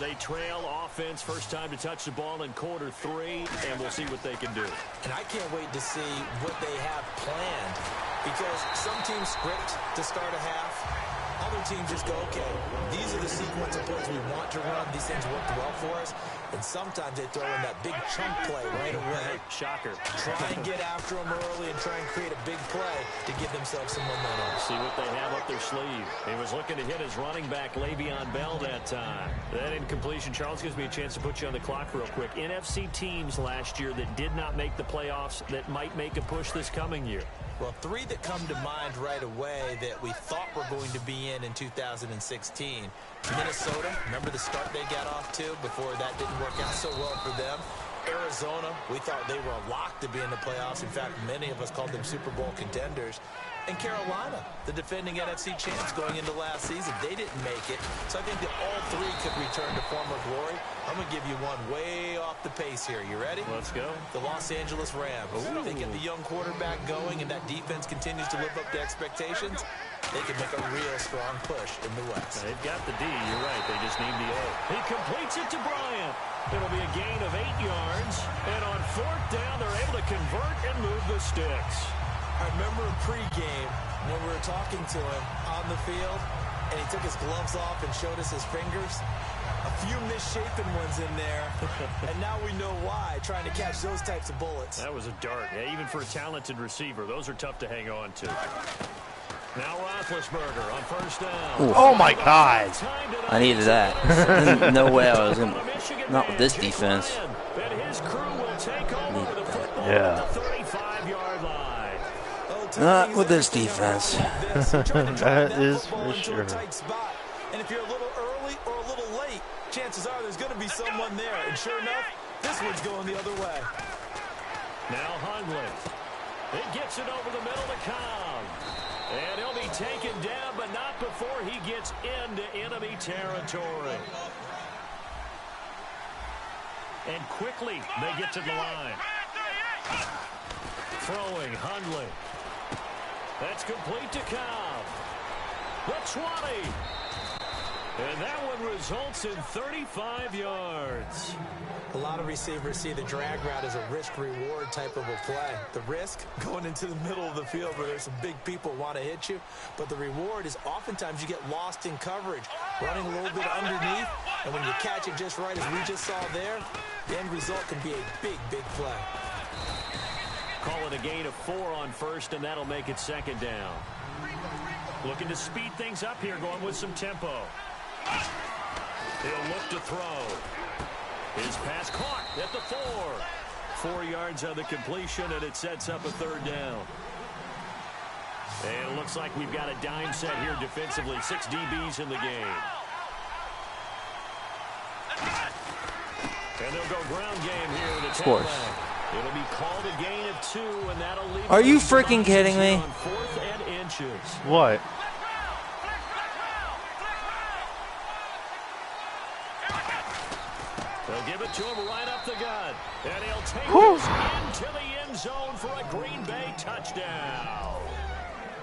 C: They trail offense, first time to touch the ball in quarter 3, and we'll see what they can do.
D: And I can't wait to see what they have planned, because some teams script to start a half. Other teams just go, okay, these are the sequence of plays we want to run. These things worked well for us. And sometimes they throw in that big chunk play right away.
C: Shocker.
D: Try and get after them early and try and create a big play to give themselves some momentum.
C: See what they have up their sleeve. He was looking to hit his running back, Le'Veon Bell, that time. That incompletion. Charles gives me a chance to put you on the clock real quick. NFC teams last year that did not make the playoffs that might make a push this coming year.
D: Well, 3 that come to mind right away that we thought were going to be in 2016. Minnesota, remember the start they got off to before that didn't work out so well for them. Arizona, we thought they were a lock to be in the playoffs. In fact, many of us called them Super Bowl contenders. And Carolina, the defending NFC champs going into last season, they didn't make it. So I think that all 3 could return to former glory. I'm going to give you one way off the pace here. You ready?
C: Let's go.
D: The Los Angeles Rams. They get the young quarterback going, and that defense continues to live up to expectations. They can make a real strong push in the West.
C: They've got the D. You're right. They just need the O. He completes it to Bryant. It'll be a gain of 8 yards. And on 4th down, they're able to convert and move the sticks.
D: I remember in pregame when we were talking to him on on the field, and he took his gloves off and showed us his fingers. A few misshapen ones in there, and now we know why, trying to catch those types of bullets.
C: That was a dart. Yeah, even for a talented receiver, those are tough to hang on to. Now Roethlisberger on first down.
A: Ooh. Oh, my God.
B: I needed that. No way I was going to. Not with this defense.
A: Yeah.
B: Not with this defense.
A: That is for sure.
D: And if you're a little early or a little late, chances are there's going to be someone there. And sure enough, this one's going the other way.
C: Now Hundley. It gets it over the middle to Cobb. And he'll be taken down, but not before he gets into enemy territory. And quickly, they get to the line. Throwing Hundley. That's complete to Cobb. The 20. And that one results in 35 yards.
D: A lot of receivers see the drag route as a risk-reward type of a play. The risk, going into the middle of the field where there's some big people who want to hit you. But the reward is oftentimes you get lost in coverage, running a little bit underneath. And when you catch it just right, as we just saw there, the end result can be a big, big play.
C: Call it a gain of 4 on first, and that'll make it second down. Looking to speed things up here, going with some tempo. He'll look to throw. His pass caught at the 4. 4 yards on the completion, and it sets up a third down. And it looks like we've got a dime set here defensively. 6 DBs in the game. And they'll go ground game here to take back. It'll be called a gain of 2, and that'll leave.
B: Are you freaking kidding me?
C: On 4th and inches.
A: What?
C: They'll give it to him right up the gut. And he'll take this into the end zone for a Green Bay touchdown.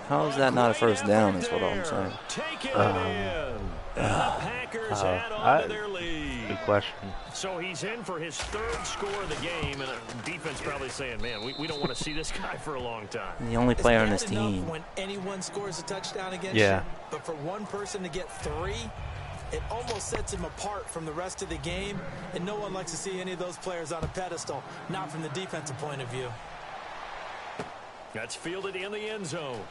B: How is that not a first down is what I'm saying.
C: Take it in. And the Packers add on to their lead.
A: Good question.
C: So he's in for his 3rd score of the game, and the defense probably saying, man, we don't want to see this guy for a long time.
B: The only player on this team.
D: When anyone scores a touchdown against you, but for one person to get 3, it almost sets him apart from the rest of the game, and no one likes to see any of those players on a pedestal, not from the defensive point of view.
C: That's fielded in the end zone.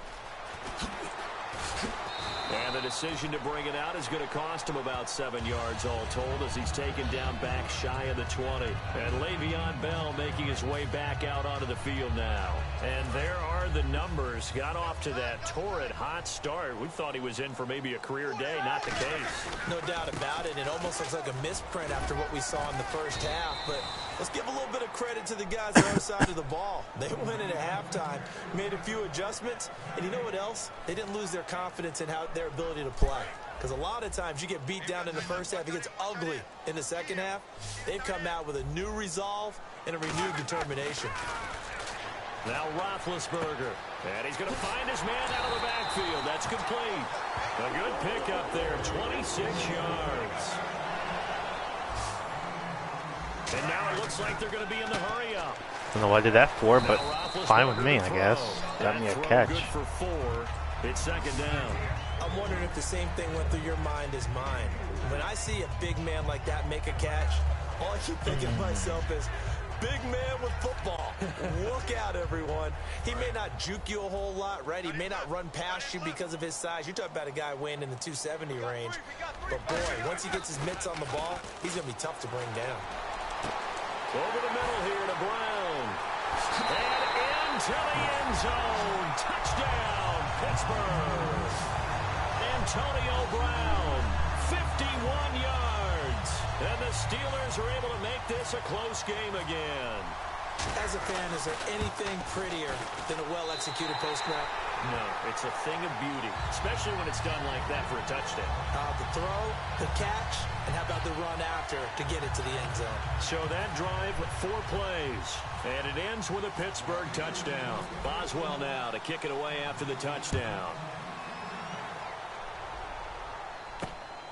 C: And the decision to bring it out is going to cost him about 7 yards all told as he's taken down back shy of the 20. And Le'Veon Bell making his way back out onto the field now. And there are the numbers. Got off to that torrid hot start. We thought he was in for maybe a career day. Not the case.
D: No doubt about it. It almost looks like a misprint after what we saw in the first half. But let's give a little bit of credit to the guys on the other side of the ball. They went in at halftime, made a few adjustments, and you know what else? They didn't lose their confidence in their ability to play. Because a lot of times you get beat down in the first half, it gets ugly in the second half. They've come out with a new resolve and a renewed determination.
C: Now Roethlisberger, and he's going to find his man out of the backfield. That's complete. A good pickup there, 26 yards. And now it looks like they're going to be in the hurry up.
A: I don't know what I did that for, but fine with me, I guess. Got me a catch.
C: Good for 4. It's second down.
D: I'm wondering if the same thing went through your mind as mine. When I see a big man like that make a catch, all I keep thinking to myself is, big man with football. Look out, everyone. He may not juke you a whole lot, right? He may not run past you because of his size. You're talking about a guy weighing in the 270 range. But, boy, once he gets his mitts on the ball, he's going to be tough to bring down.
C: Over the middle here to Brown. And into the end zone. Touchdown, Pittsburgh. Antonio Brown, 51 yards. And the Steelers are able to make this a close game again.
D: As a fan, is there anything prettier than a well-executed post-route?
C: No, it's a thing of beauty, especially when it's done like that for a touchdown.
D: The throw, the catch, and how about the run after to get it to the end zone?
C: So that drive, 4 plays, and it ends with a Pittsburgh touchdown. Boswell now to kick it away after the touchdown.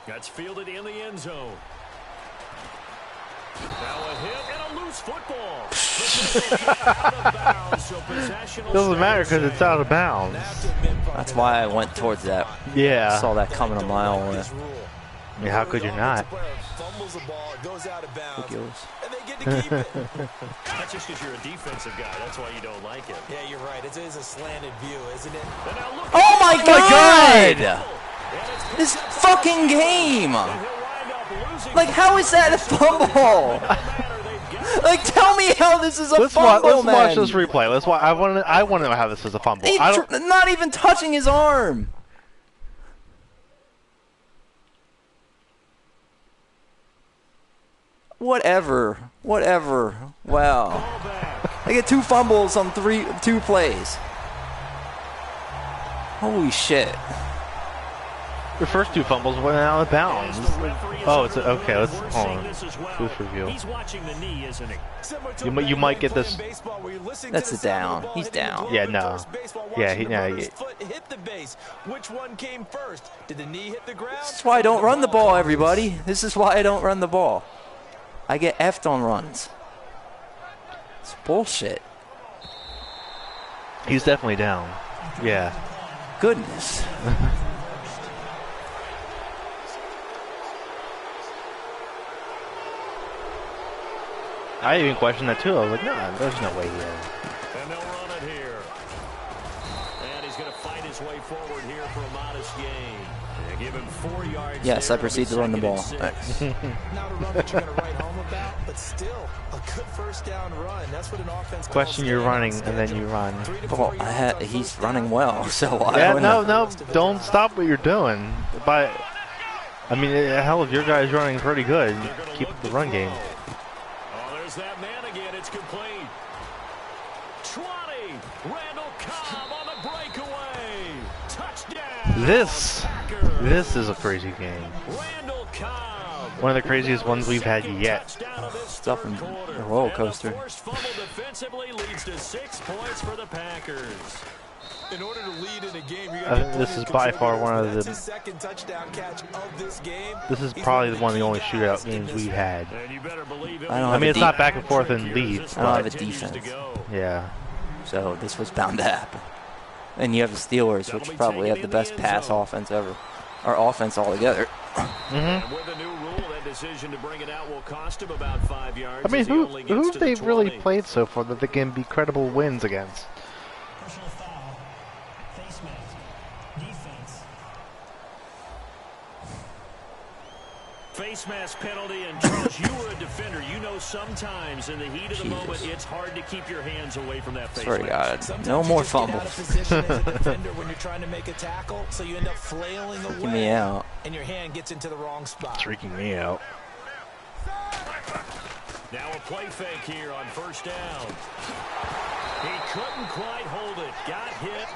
C: That's fielded in the end zone. Now a hit and a loose football. Out of bounds, so possession will
A: Doesn't
C: stay
A: matter
C: the
A: because it's
C: same.
A: out of bounds.
B: That's why I went towards that.
A: Yeah.
B: Saw that coming a mile away.
A: I mean, how could you not?
D: Fumbles the ball, it goes out of bounds,
B: Ridiculous.
D: and they get to keep it.
C: That's just because you're a defensive guy. That's why you don't like it.
D: Yeah, you're right. It is a slanted view, isn't it?
C: And now look
B: Oh my God!
C: And it's
B: This fucking game!
C: and he'll wind up losing.
B: Like, how is that a fumble? Like, tell me how this is a
A: Let's
B: fumble, man.
A: watch this replay. Let's watch. I want to know how this is a fumble.
B: He's
A: I don't.
B: not even touching his arm. Whatever. Wow. I get 2 fumbles on 2 plays. Holy shit.
A: The first 2 fumbles went out of bounds. Oh, it's okay. Let's hold on. Booth review.
C: He's watching the knee, isn't he?
A: You might get this.
B: That's a down. He's down.
A: Yeah, no. Yeah,
D: Hit the base. Which one came first? Did the knee hit the ground?
B: That's why I don't run the ball, everybody. This is why I don't run the ball. I get effed on runs. It's bullshit.
A: He's definitely down. Yeah.
B: Goodness.
A: I even questioned that too. I was like, no, there's no way here.
C: And they'll run it here. And he's going to fight his way forward here for a modest gain. They give him 4 yards.
B: Yes, I proceed to run the ball.
C: Thanks.
D: Not a run that you're going to write home about, but still a good first down run. That's what an offense calls
A: Question you're
D: staying on
A: running and then you run.
D: 3 to
B: Well,
D: 4 yards on
B: he's
D: first
B: running
D: down.
B: well, so I
A: Yeah,
B: wouldn't
A: no,
B: have-
A: don't stop what you're doing. But I mean, hell, if your guy's running pretty good, keep the run game.
C: Oh, there's that man again. It's complete. 20. Randall Cobb on the breakaway. Touchdown.
A: This is a crazy game.
C: Randall Cobb.
A: One of the craziest ones we've had yet.
C: Touchdown of this
B: Stuff in
C: third quarter.
B: a roller
C: And
B: coaster.
C: the forced fumble defensively leads to 6 points for the Packers.
D: In order to lead in a game, you
A: I think this is by far one of
D: That's
A: the.
D: his second touchdown catch of this game.
A: This is
D: He's
A: probably
D: one
A: one of the
D: key
A: only
D: guys
A: shootout
D: in
A: games
D: this
A: we've had.
C: And you better believe it.
B: I don't
A: I
B: have
A: mean,
B: a
A: it's not back and forth in lead.
B: I don't have a
C: Continues to
B: defense.
C: go.
A: Yeah.
B: So this was bound to happen. And you have the Steelers, which probably have the best pass offense ever. Or offense altogether.
C: And with the new rule, that decision to bring it out will cost him about 5 yards.
A: I mean,
C: as he
A: who
C: only gets
A: have
C: to the
A: they really
C: 20.
A: played so far that they can be credible wins against?
E: Personal foul. Face mask. Defense.
C: Face mask penalty, and Charles, you were a defender. You know sometimes in the heat of the
B: Jesus.
C: moment, it's hard to keep your hands away from that face
B: Swear to
C: mask.
B: God.
D: Sometimes
B: No
D: you
B: more
D: just get out of
B: fumbles.
D: position as a defender when you're trying to make a tackle, so you end up flailing away.
B: Get me out.
D: And your hand gets into the wrong spot.
A: Freaking me out.
C: Now a play fake here on first down. He couldn't quite hold it. Got hit.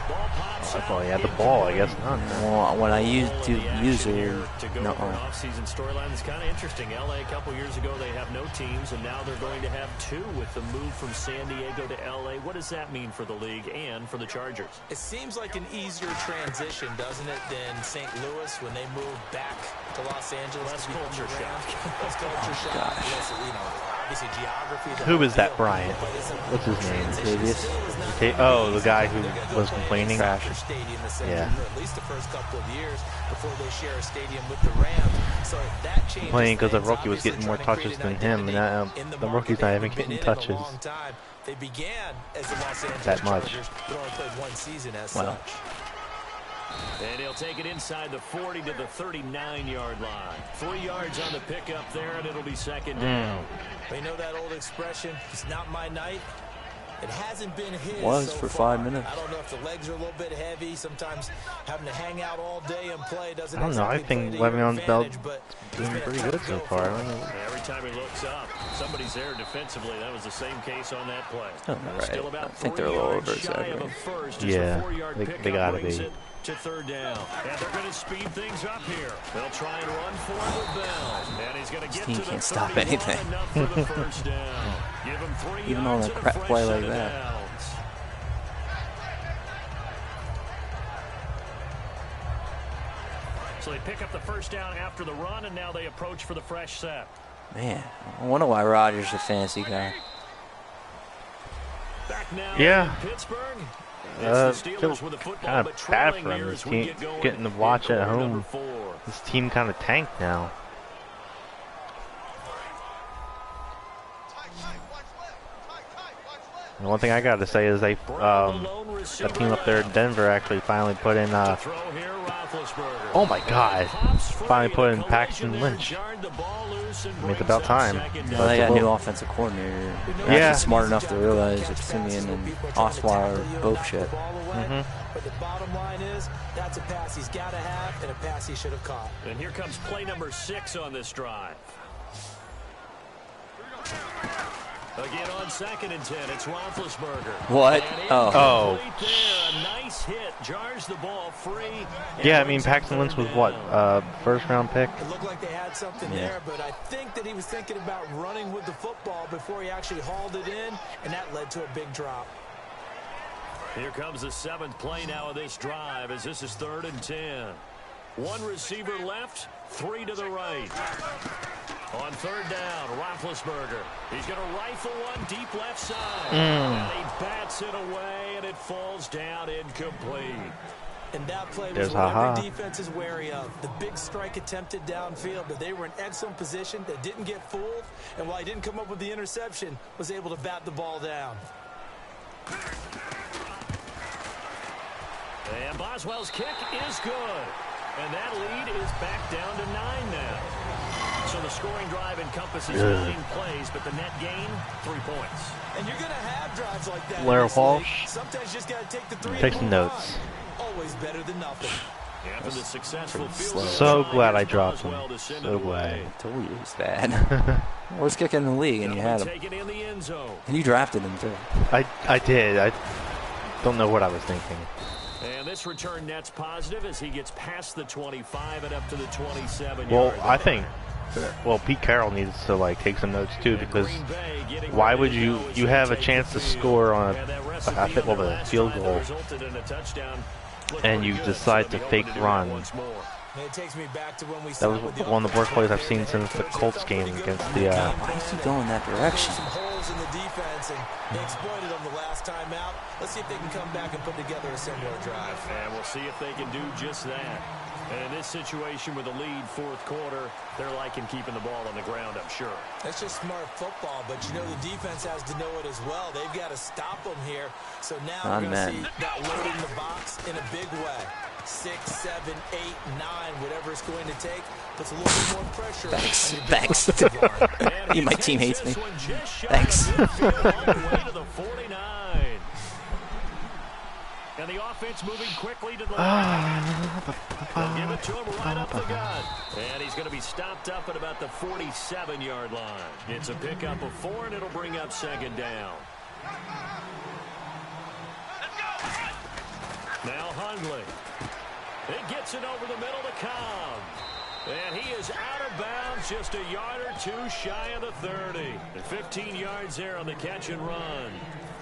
C: Ball pops
A: I
C: out.
A: thought he had the ball. I guess not.
B: Well, when I used to use it,
C: To go
B: no.
C: over an off-season storyline, it's kind of interesting. LA a couple years ago, they have no teams, and now they're going to have 2 with the move from San Diego to LA. What does that mean for the league and for the Chargers?
D: It seems like an easier transition, doesn't it, than St. Louis when they moved back to Los Angeles.
C: Less
D: to become
C: culture
D: the Rams.
C: shock.
D: Less culture shock. Less, you know, obviously geography. the
A: Who
D: whole
A: is that
D: deal.
A: Bryant?
D: But it's a
A: What's his name?
D: transition
B: Davies?
D: still is not
A: Oh, the
D: easy.
A: guy who
D: You gotta
A: was
D: go to
A: complaining.
D: a soccer stadium essentially
A: Yeah.
D: for at least the first couple of years before they share a stadium with the Rams. So that changes
A: Complaining because the
D: things.
A: rookie was
D: Obviously
A: getting more
D: trying to
A: touches
D: create
A: than
D: an
A: him, and
D: identity in
A: the
D: market.
A: rookie's not
D: They
A: even
D: haven't been
A: getting
D: in it a
A: touches
D: long time. They began as the Los Angeles
A: that much.
D: Chargers, but only played 1 season as
B: Well.
D: such.
C: And he'll take it inside the 40 to the 39-yard line. 3 yards on the pickup there, and it'll be second down.
D: But you know that old expression, it's not my night. It hasn't been his
B: Was
D: so
B: for
D: far.
B: 5 minutes.
D: I don't know if the legs are a little bit heavy. Sometimes having to hang out all day and play doesn't
A: I don't know. I
D: exactly
A: think
D: play to your
A: Le'Veon's belt
D: advantage, but it's
A: doing
D: been a
A: pretty
D: tough
A: good so
D: go
A: far. I
D: for
A: don't
D: him.
A: know.
C: Every time he looks up, somebody's there defensively. That was the same case on that play.
B: Oh, right.
C: Still
B: I
C: about
B: think
C: 3
B: they're a little
C: yards shy of a
B: over-exaggerating.
C: first.
A: Yeah,
C: Just a 4-yard
A: they
C: pickup
A: gotta
C: brings
A: be.
C: it to third down. And they're going to speed things up here. They'll try and run for it with Bell. And he's going to get
B: team
C: to the
B: can't stop
C: 31,
B: anything.
C: enough for the first down. Give him 3
B: Even on
C: yards
B: a
C: and
B: crap
C: fresh
B: play
C: set
B: like
C: of
B: that.
C: downs. So they pick up the first down after the run, and now they approach for the fresh set.
B: Man, I wonder why Rodgers is a fantasy guy.
C: Back now
A: Yeah.
C: in Pittsburgh.
A: Feel kind of bad for him. His team getting to watch at home. This team kind of tanked now. And one thing I got to say is they, that team up there in Denver actually finally put in, oh my God, finally put in Paxton Lynch. I mean, it's about time.
B: Well, they got a new offensive coordinator. They're actually smart enough to realize that Simeon and Osweiler are both shit.
D: But the bottom line is, that's a pass he's got to have and a pass he should have caught.
C: And here comes play number 6 on this drive. Again on 2nd and 10, it's Roethlisberger.
B: What?
A: Oh.
C: A nice hit, jars the ball free.
A: Yeah, I mean, Paxton Lynch was what, first round pick?
D: It looked like they had something there, but I think that he was thinking about running with the football before he actually hauled it in, and that led to a big drop.
C: Here comes the 7th play now of this drive as this is 3rd and 10. One receiver left, 3 to the right. On 3rd down, Roethlisberger. He's going to rifle one deep left side. And he bats it away, and it falls down incomplete.
D: And that play was what every defense is wary of. The big strike attempted downfield, but they were in excellent position. They didn't get fooled, and while he didn't come up with the interception, was able to bat the ball down.
C: And Boswell's kick is good. And that lead is back down to 9 now. So the scoring drive encompasses 9 plays, but the net gain, 3 points.
D: And you're going to have drives like that.
A: Blair Walsh.
D: Sometimes you just got to take the 3.
A: Take some notes.
D: Always better than nothing.
C: After the successful field
A: so glad I dropped him. So glad.
B: I told you it was bad. Worst kicker in the league, and you had him. And you drafted him, too.
A: I did. I don't know what I was thinking.
C: And this return net's positive as he gets past the 25 and up to the 27.
A: Well, I think, Pete Carroll needs to like take some notes too, because why would you have a chance to score on a field goal and you decide to fake run?
D: It takes me back to when we
A: that was one of the worst plays I've seen since the Colts game against the.
B: Why is he going that direction?
D: Some holes in the defense, and they exploited them the last time out. Let's see if they can come back and put together a similar drive.
C: And we'll see if they can do just that. And in this situation with a lead 4th quarter, they're liking keeping the ball on the ground, I'm sure.
D: That's just smart football, but you know the defense has to know it as well. They've got to stop them here. So now we're going to see that load in the box in a big way. 6, 7, 8, 9, whatever it's going to take, puts a little bit more pressure.
B: Thanks. My team hates me. Thanks.
C: And the offense moving quickly to the left. They'll give it to him right up the gut. And he's going to be stopped up at about the 47-yard line. It's a pickup of 4, and it'll bring up 2nd down. Now Hundley. He gets it over the middle to Cobb. And he is out of bounds, just a yard or 2 shy of the 30. And 15 yards there on the catch and run.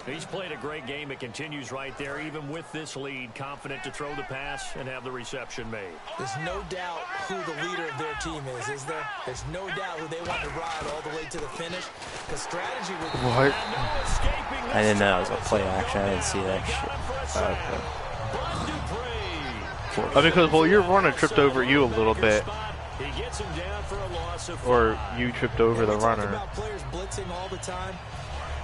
C: He's played a great game. It continues right there, even with this lead, confident to throw the pass and have the reception made.
D: There's no doubt who the leader of their team is there? There's no doubt who they want to ride all the way to the finish. The strategy with
A: what?
B: I didn't know it was a play action. I didn't see that shit.
A: Because your runner tripped over you a little bit, or you tripped over the runner.
D: Players blitzing all the time.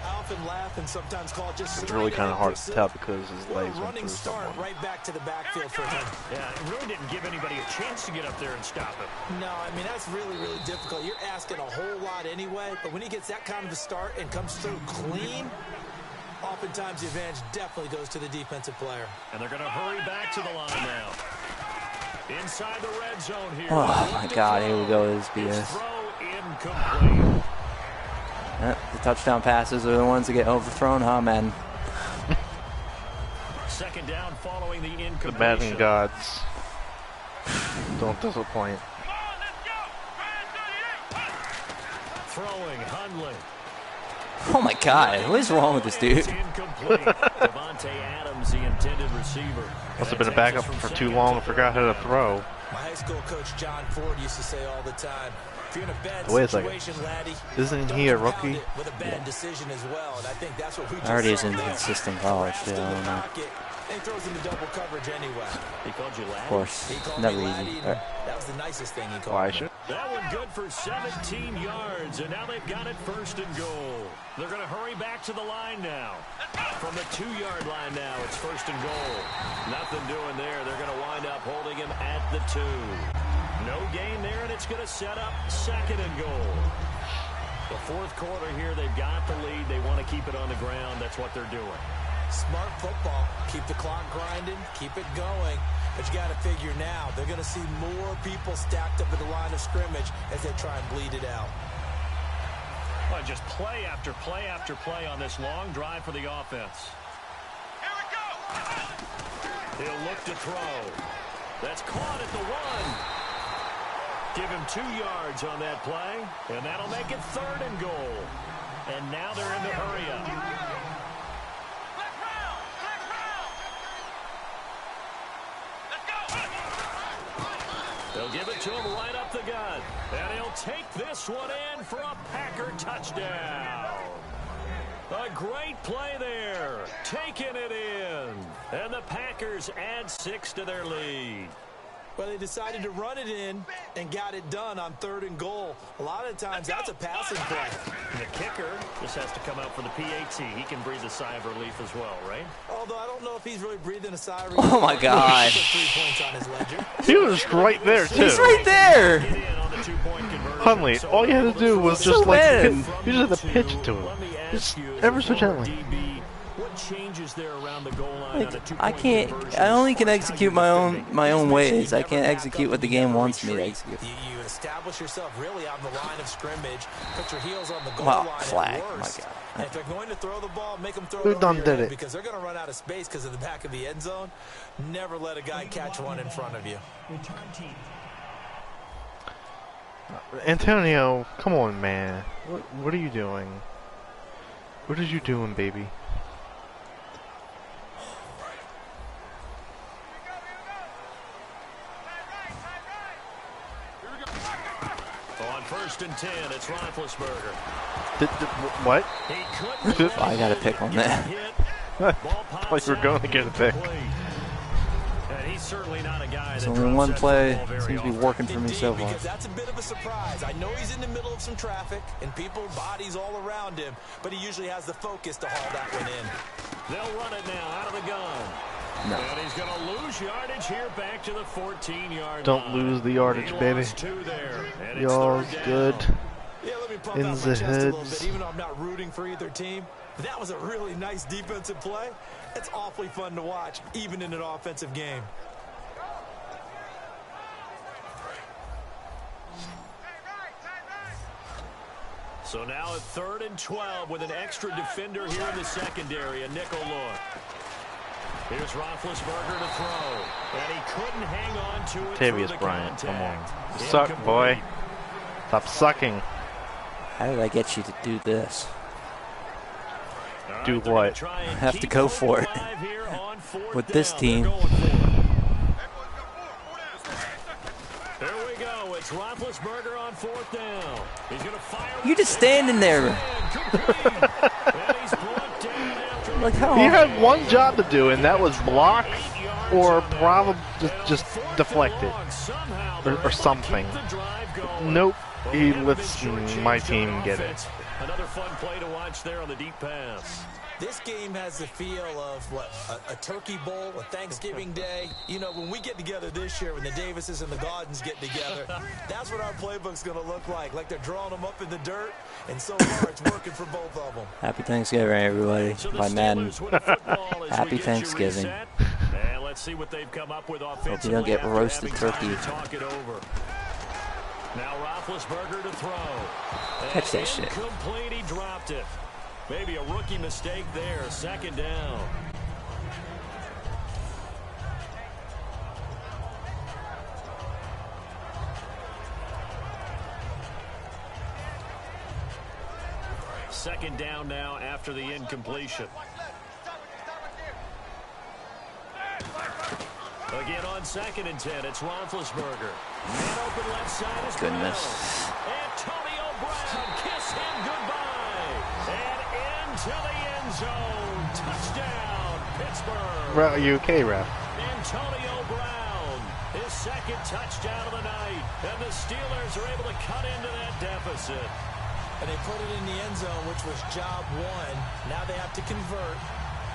D: I often laugh and sometimes call it just.
A: It's really kind of hard to tell because his legs went through
D: someone. Right back to the backfield for him.
C: Yeah, it really didn't give anybody a chance to get up there and stop him.
D: No, I mean that's really difficult. You're asking a whole lot anyway, but when he gets that kind of a start and comes through clean. Oftentimes, the advantage definitely goes to the defensive player.
C: And they're going to hurry back to the line now. Inside the red zone here.
B: Oh, my God. Here we go. This BS.
C: Throw incomplete.
B: The touchdown passes are the ones that get overthrown, huh, man?
C: 2nd down following the incompletion.
A: The batting gods don't disappoint.
C: Throwing Hundley.
B: Oh my God, what is wrong with this dude?
C: Davante Adams, the intended receiver.
A: Must have been a backup for too long and forgot how to throw.
D: My high school coach John Ford used to say all the time, if you're in a bad
A: Wait a second.
D: situation, laddie,
A: Isn't
D: don't
A: he a
D: compound
A: rookie?
D: it with a bad decision as well. And I think that's what we just
B: Already is
D: saw there.
B: inconsistent college.
D: Grabs
B: Yeah,
D: to
B: I
D: the
B: don't know.
D: pocket, and throws into double coverage anyway.
C: He called you
B: Of
C: laddie?
B: course,
D: He called
B: never
D: me
B: easy.
D: laddie, and that was the nicest thing he called
A: Why
D: me.
A: should?
C: That one good for 17 yards, and now they've got it first and goal. They're going to hurry back to the line now. From the 2-yard line now, it's first and goal. Nothing doing there. They're going to wind up holding him at the 2. No gain there, and it's going to set up second and goal. The fourth quarter here, they've got the lead. They want to keep it on the ground. That's what they're doing.
D: Smart football. Keep the clock grinding. Keep it going. But you got to figure now, they're going to see more people stacked up at the line of scrimmage as they try and bleed it out.
C: Well, just play after play after play on this long drive for the offense.
F: Here we go.
C: He'll look to throw. That's caught at the 1. Give him 2 yards on that play, and that'll make it third and goal. And now they're in the hurry up. They'll give it to him right up the gut. And he'll take this one in for a Packer touchdown. A great play there. Taking it in. And the Packers add 6 to their lead.
D: Well, they decided to run it in and got it done on third and goal. A lot of times, that's a passing play.
C: And the kicker just has to come out for the PAT. He can breathe a sigh of relief as well, right?
D: Although I don't know if he's really breathing a sigh of relief.
B: Oh my God!
D: He put 3 points on his ledger.
A: He was right there too.
B: He's right there.
C: Get in on the 2-point conversion.
A: Huntley, all you had to do was just
B: So
A: like
B: bad.
A: you just had to pitch to him.
C: Let me
A: Just
C: ask you, as
A: ever
C: a
A: so
C: former
A: gently.
C: DB, what changes there around the goal line on a 2-point
B: I can't.
C: conversion
B: I only
C: as
B: can
C: far as how
B: execute
C: you're
B: my own
C: defending?
B: ways. I can't execute what the game wants me to execute.
D: You establish yourself really on the line of scrimmage. Put your heels on the goal
B: Wow,
D: line
B: flag.
D: at worst.
B: My God.
D: And if they're going to throw the ball, make them throw
A: Who
D: it over
A: done
D: your
A: did
D: head
A: it?
D: because they're going to run out of space because of the back of the end zone. Never let a guy catch one in front of you.
E: Return team.
A: Antonio, come on, man. What are you doing? What are you doing, baby?
C: On first and 10, it's Roethlisberger.
A: What?
C: He couldn't
B: I got a pick on that.
C: Ball
A: I
C: pops
A: thought you were going
C: out,
A: to get a pick.
C: incomplete. And he's certainly not a guy
B: It's
C: that
B: only
C: drops
B: one
C: that
B: play.
C: football very
B: Seems to be
C: often.
B: working for me so
D: Indeed,
B: far.
D: because that's a bit of a surprise. I know he's in the middle of some traffic and people, bodies all around him, but he usually has the focus to haul that one in.
C: They'll run it now out of the gun.
B: No.
C: And he's going to lose yardage here back to the 14-yard
A: Don't
C: line.
A: lose the yardage,
C: He
A: baby.
C: lost 2 there, and it's
A: Y'all's
C: third down.
A: good.
D: Yeah, let me pump
A: In
D: out
A: the
D: my chest a little
A: heads.
D: bit, even though I'm not rooting for either team. That was a really nice defensive play. It's awfully fun to watch, even in an offensive game.
C: So now at 3rd and 12 with an extra defender here in the secondary, a nickel look. Here's Roethlisberger to throw, and he couldn't hang on to it through the
A: Tavius Bryant, come on.
C: contact.
A: Suck, boy.
C: Incomplete.
A: Stop sucking.
B: How did I get you to do this?
C: All right,
A: Do
C: they're gonna
A: what?
C: try and
B: Have to
C: keep
B: go
C: hope
B: for it.
C: alive here on 4th
B: With this
C: down.
B: team.
C: They're going for it. There we go. It's Roethlisberger on 4th down. He's going to fire.
B: You just standing there.
C: And complete. And he's brought down after
B: Like how?
A: He had one job to do, and that was block
C: 8 yards
A: or
C: on that.
A: probably
C: And on
A: just
C: 4th and
A: deflect it.
C: long, somehow
A: Or
C: they're able to
A: something.
C: keep the drive going.
A: Nope.
C: Well,
A: He
C: they haven't
A: lets
C: been shortchanged
A: my
C: on
A: team get it.
C: offense. Another fun play to watch there on the deep pass.
D: This game has the feel of, what, a turkey bowl, a Thanksgiving day. You know, when we get together this year, when the Davises and the Gaudens get together, that's what our playbook's going to look like they're drawing them up in the dirt, and so far it's working for both of them.
B: Happy Thanksgiving, everybody.
C: So the
B: By Madden.
C: Steelers with the football as we
B: Happy
C: get you
B: Thanksgiving.
C: reset. And let's see what they've come up with offensively.
B: don't get
C: after
B: roasted
C: having time
B: turkey.
C: to talk it over. Now Roethlisberger to throw.
B: Catch that shit.
C: Incomplete, he dropped it. Maybe a rookie mistake there. 2nd down. Second down now after the incompletion. Again on 2nd and 10, it's Roethlisberger. Man open left side is
B: Goodness.
C: Antonio Brown, kiss him goodbye. And into the end zone. Touchdown, Pittsburgh.
A: Are you okay, ref?
C: Antonio Brown, his 2nd touchdown of the night. And the Steelers are able to cut into that deficit.
D: And they put it in the end zone, which was job one. Now they have to convert.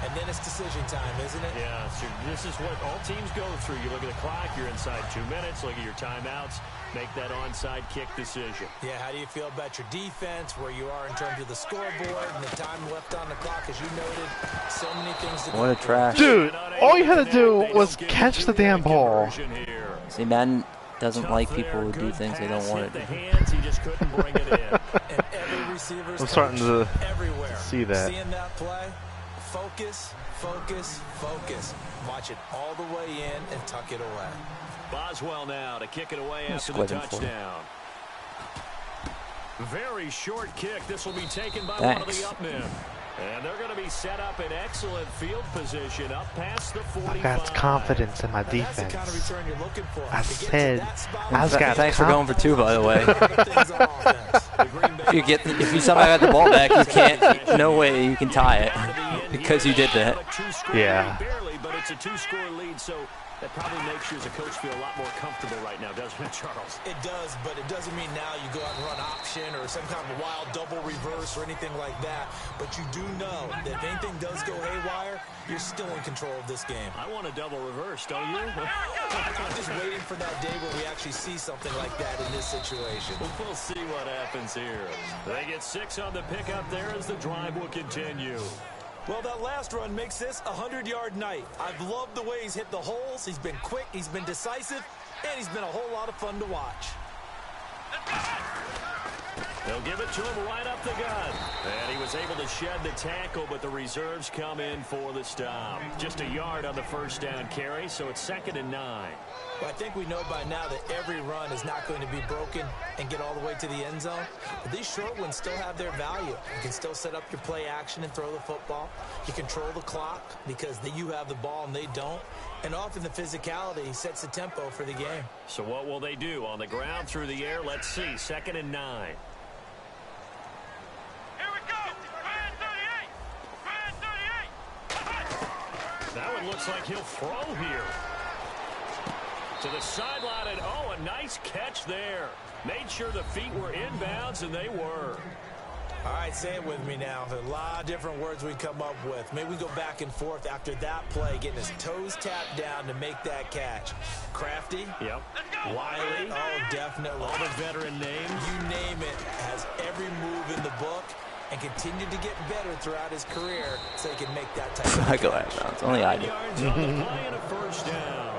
D: And then it's decision time, isn't it?
C: Yeah, so this is what all teams go through. You look at the clock, you're inside 2 minutes, look at your timeouts, make that onside kick decision.
D: Yeah, how do you feel about your defense, where you are in terms of the scoreboard, and the time left on the clock, as you noted? So many things to
B: What a trash.
A: Dude, all you had to do was catch the damn ball.
B: See, Madden doesn't like people who do things they don't want to do.
C: He just couldn't bring it in.
D: And every receiver's
A: I'm starting to
D: everywhere.
A: see that.
D: Seeing that play, focus, focus, focus. Watch it all the way in and tuck it away.
C: Boswell now to kick it away after the touchdown. Very short kick. This will be taken by one of the up men. And they're going to be set up in excellent field position up past the 45.
A: I got confidence in my defense.
D: That's the kind of return you're looking for.
A: I said, I've got
B: Thanks for going for 2, by the way. if you somehow got the ball back, you can't. No way you can tie it because you did that.
A: Yeah.
C: Barely, but it's a 2-score lead, so that probably makes you as a coach feel a lot more comfortable right now, doesn't it, Charles?
D: It does, but it doesn't mean now you go out and run option or some kind of wild double reverse or anything like that. But you do know that if anything does go haywire, you're still in control of this game.
C: I want a double reverse, don't you?
D: I'm just waiting for that day where we actually see something like that in this situation.
C: We'll see what happens here. They get 6 on the pickup there as the drive will continue.
D: Well, that last run makes this a 100-yard night. I've loved the way he's hit the holes. He's been quick, he's been decisive, and he's been a whole lot of fun to watch.
C: They'll give it to him right up the gut. And he was able to shed the tackle, but the reserves come in for the stop. Just a yard on the first down carry, so it's 2nd and 9.
D: Well, I think we know by now that every run is not going to be broken and get all the way to the end zone. But these short ones still have their value. You can still set up your play action and throw the football. You control the clock because you have the ball and they don't. And often the physicality sets the tempo for the game.
C: So what will they do? On the ground, through the air? Let's see. 2nd and 9. That one looks like he'll throw here. To the sideline, and oh, a nice catch there. Made sure the feet were inbounds, and they were.
D: All right, say it with me now. There's a lot of different words we come up with. Maybe we go back and forth after that play, getting his toes tapped down to make that catch. Crafty.
C: Yep.
D: Wiley. Oh, definitely.
C: All the veteran names.
D: You name it. Has every move in the book and continued to get better throughout his career so he can make that type of
B: I go
D: catch.
B: out of bounds. Only I do.
C: 9 yards on the play and a first down.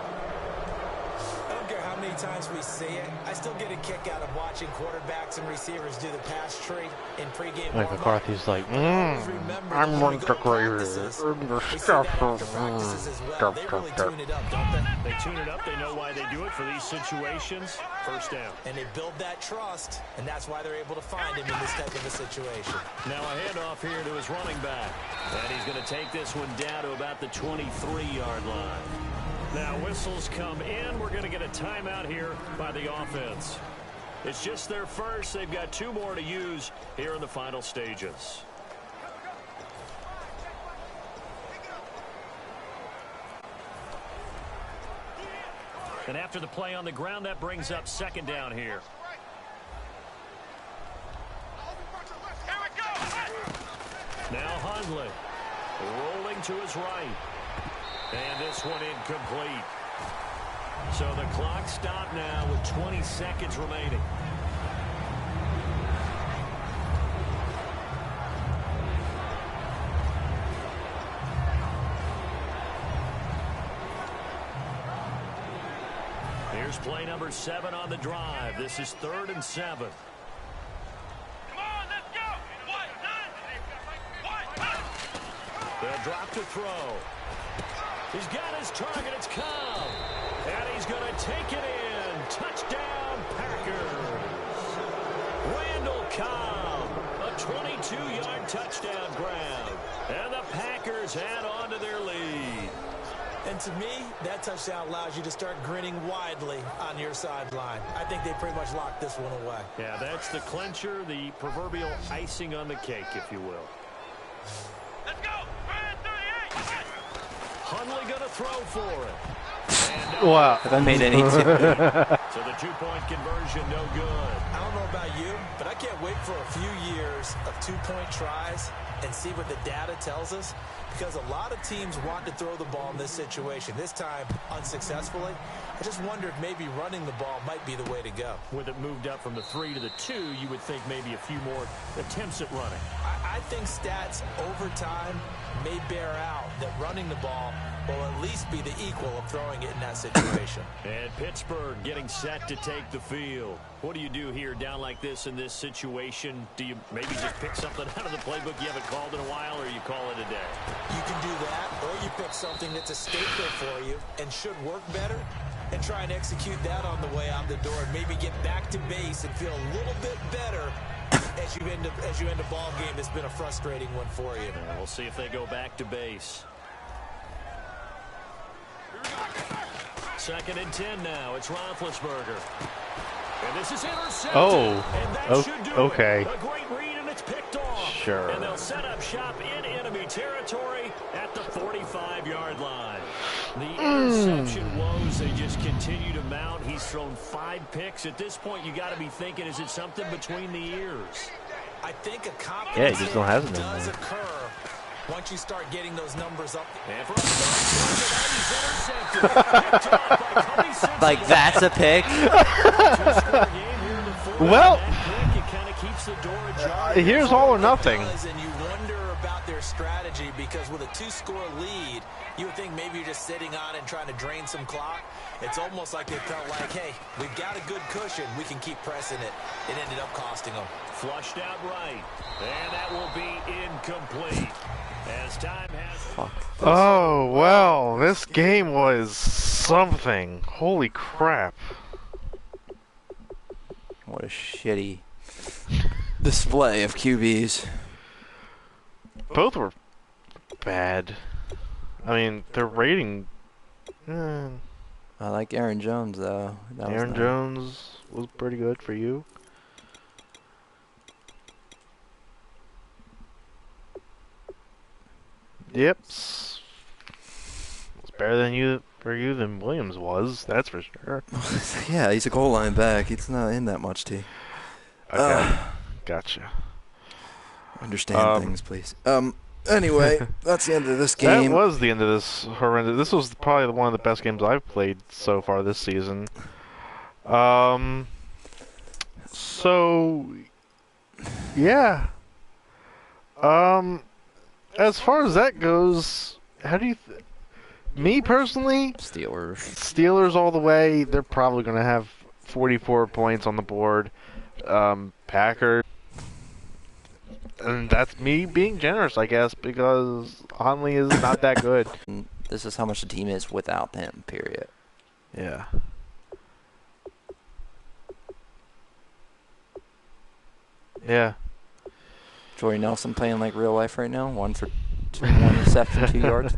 D: I don't care how many times we see it. I still get a kick out of watching quarterbacks and receivers do the pass tree in pregame
A: Like
D: warm-up.
A: McCarthy's like, I'm one to
D: They really tune it up, don't they?
C: They tune it up. They know why they do it for these situations. First down.
D: And they build that trust, and that's why they're able to find him in this type of a situation.
C: Now a handoff here to his running back. And he's going to take this one down to about the 23-yard line. Now whistles come in. We're going to get a timeout here by the offense. It's just their first. They've got 2 more to use here in the final stages. And after the play on the ground, that brings up 2nd down here. Now Hundley rolling to his right. And this one incomplete. So the clock stopped now with 20 seconds remaining. Here's play number 7 on the drive. This is 3rd and 7. They'll drop to throw. He's got his target. It's Cobb. And he's going to take it in. Touchdown, Packers. Randall Cobb. A 22-yard touchdown grab. And the Packers add on to their lead.
D: And to me, that touchdown allows you to start grinning widely on your sideline. I think they pretty much locked this one away.
C: Yeah, that's the clincher, the proverbial icing on the cake, if you will.
F: Let's go. 38.
C: Hundley going to throw for it.
A: Wow.
B: Haven't made any
C: So the two-point conversion, no good.
D: I don't know about you, but I can't wait for a few years of two-point tries and see what the data tells us, because a lot of teams want to throw the ball in this situation, this time unsuccessfully. I just wonder if maybe running the ball might be the way to go.
C: With it moved up from the 3 to the 2, you would think maybe a few more attempts at running.
D: I think stats over time may bear out that running the ball will at least be the equal of throwing it in that situation.
C: And Pittsburgh getting set to take the field. What do you do here down like this in this situation? Do you maybe just pick something out of the playbook you haven't called in a while, or you call it a day?
D: You can do that, or you pick something that's a staple for you and should work better and try and execute that on the way out the door and maybe get back to base and feel a little bit better as you end a ball game that's been a frustrating one for you.
C: And we'll see if they go back to base. 2nd and 10 now. It's Roethlisberger. And this is intercepted.
A: Oh,
C: And that should do
A: okay.
C: it. A great read, and it's picked off.
A: Sure.
C: And they'll set up shop in enemy territory at the 45-yard line. The interception woes, they just continue to mount. He's thrown 5 picks. At this point, you got to be thinking, is it something between the ears?
D: I think a confidence
A: Yeah, he just don't have it
D: does
A: anymore.
D: occur once you start getting those numbers up.
C: And for a start, he's intercepted. Picked off by Cody Simpson.
B: Like, that's a pick?
A: Well,
C: It kind of keeps the door ajar.
A: here's all or nothing.
D: And you wonder about their strategy, because with a 2-score lead, you would think maybe you're just sitting on it and trying to drain some clock. It's almost like they felt like, hey, we've got a good cushion. We can keep pressing it. It ended up costing them.
C: Flushed out right. And that will be incomplete. As time has...
B: Fuck.
A: Oh, well, this game was something. Holy crap.
B: What a shitty display of QBs.
A: Both were bad. I mean, their rating...
B: I like Aaron Jones, though. That was
A: Aaron
B: nice.
A: Jones was pretty good for you. Yep. It's better than you for you than Williams was, that's for sure.
B: Yeah, he's a goal line back. He's not in that much, T.
A: Okay. Gotcha.
B: Understand things, please. Anyway, that's the end of this game.
A: That was the end of this horrendous. This was probably one of the best games I've played so far this season. So yeah. As far as that goes, how do you? Me personally, Steelers all the way. They're probably going to have 44 points on the board. Packers. And that's me being generous, I guess, because Hundley is not that good.
B: This is how much the team is without him, period.
A: Yeah. Yeah.
B: Jordy Nelson playing like real life right now. 1 reception, 2 yards.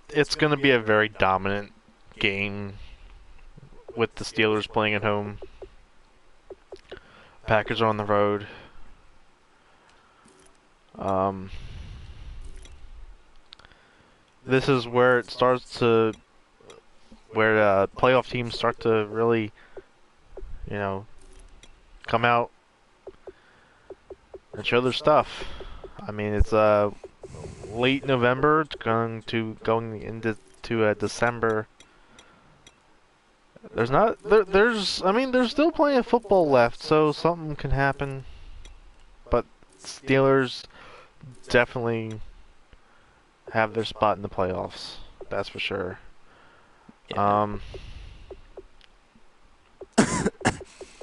A: It's going to be a very dominant game with the Steelers playing at home. Packers are on the road. This is where it starts to, where playoff teams start to really, come out and show their stuff. I mean, it's late November. It's going into December. There's still plenty of football left, so something can happen. But Steelers definitely have their spot in the playoffs. That's for sure.
B: Yeah.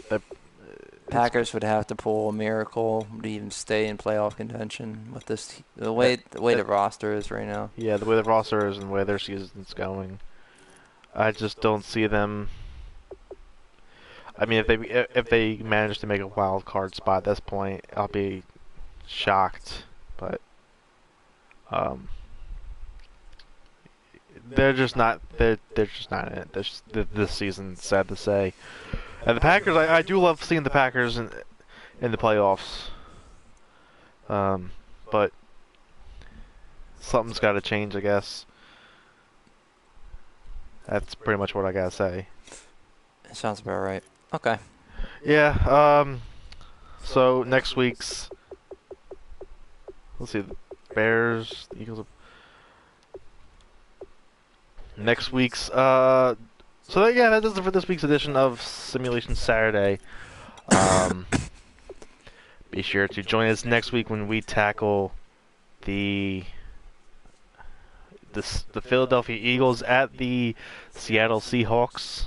A: The
B: Packers would have to pull a miracle to even stay in playoff contention with this the way the roster is right now.
A: Yeah, the way the roster is and the way their season's going. I just don't see them. I mean, if they manage to make a wild card spot at this point, I'll be shocked. But Um, they're just not. They're just not in it. This season, sad to say. And the Packers, I do love seeing the Packers in the playoffs. But something's got to change, I guess. That's pretty much what I gotta say.
B: It sounds about right. Okay.
A: Yeah. So next week's, let's see, the Bears, the Eagles. Next week's. So yeah, that does it for this week's edition of Simulation Saturday. Be sure to join us next week when we tackle the Philadelphia Eagles at the Seattle Seahawks.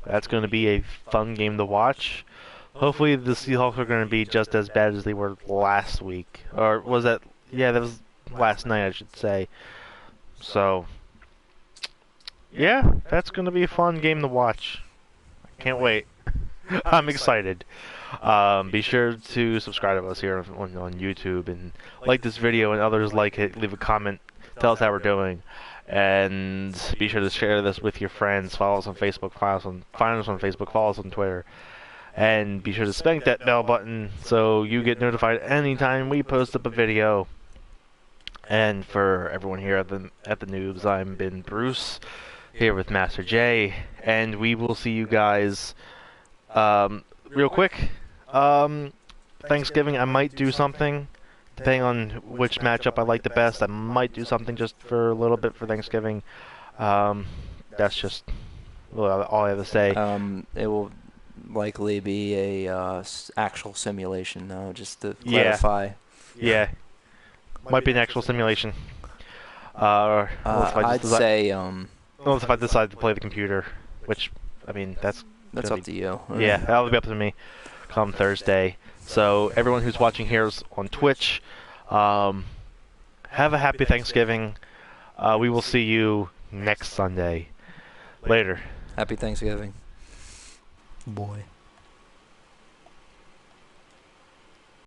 A: That's going to be a fun game to watch. Hopefully the Seahawks are going to be just as bad as they were last week. Or was that... Yeah, that was last night, I should say. So, yeah, that's going to be a fun game to watch. I can't wait. I'm excited. Be sure to subscribe to us here on YouTube and like this video, and others like it. Leave a comment. Tell us how we're doing, and be sure to share this with your friends. Follow us on Facebook. Find us on Facebook. Follow us on Twitter, and be sure to spank that bell button so you get notified anytime we post up a video. And for everyone here at the Noobs, I'm Ben Bruce here with Master J, and we will see you guys real quick. Thanksgiving, I might do something. Depending on which matchup I like the best, I might do something just for a little bit for Thanksgiving. That's just all I have to say.
B: It will likely be a actual simulation, though, just to clarify.
A: Yeah. Might be an actual simulation.
B: I'd say...
A: Unless if I decide to play the computer, which, I mean, that's
B: up to you.
A: Yeah, that'll be up to me come Thursday. So everyone who's watching here is on Twitch, have a happy Thanksgiving. We will see you next Sunday. Later.
B: Happy Thanksgiving. Boy.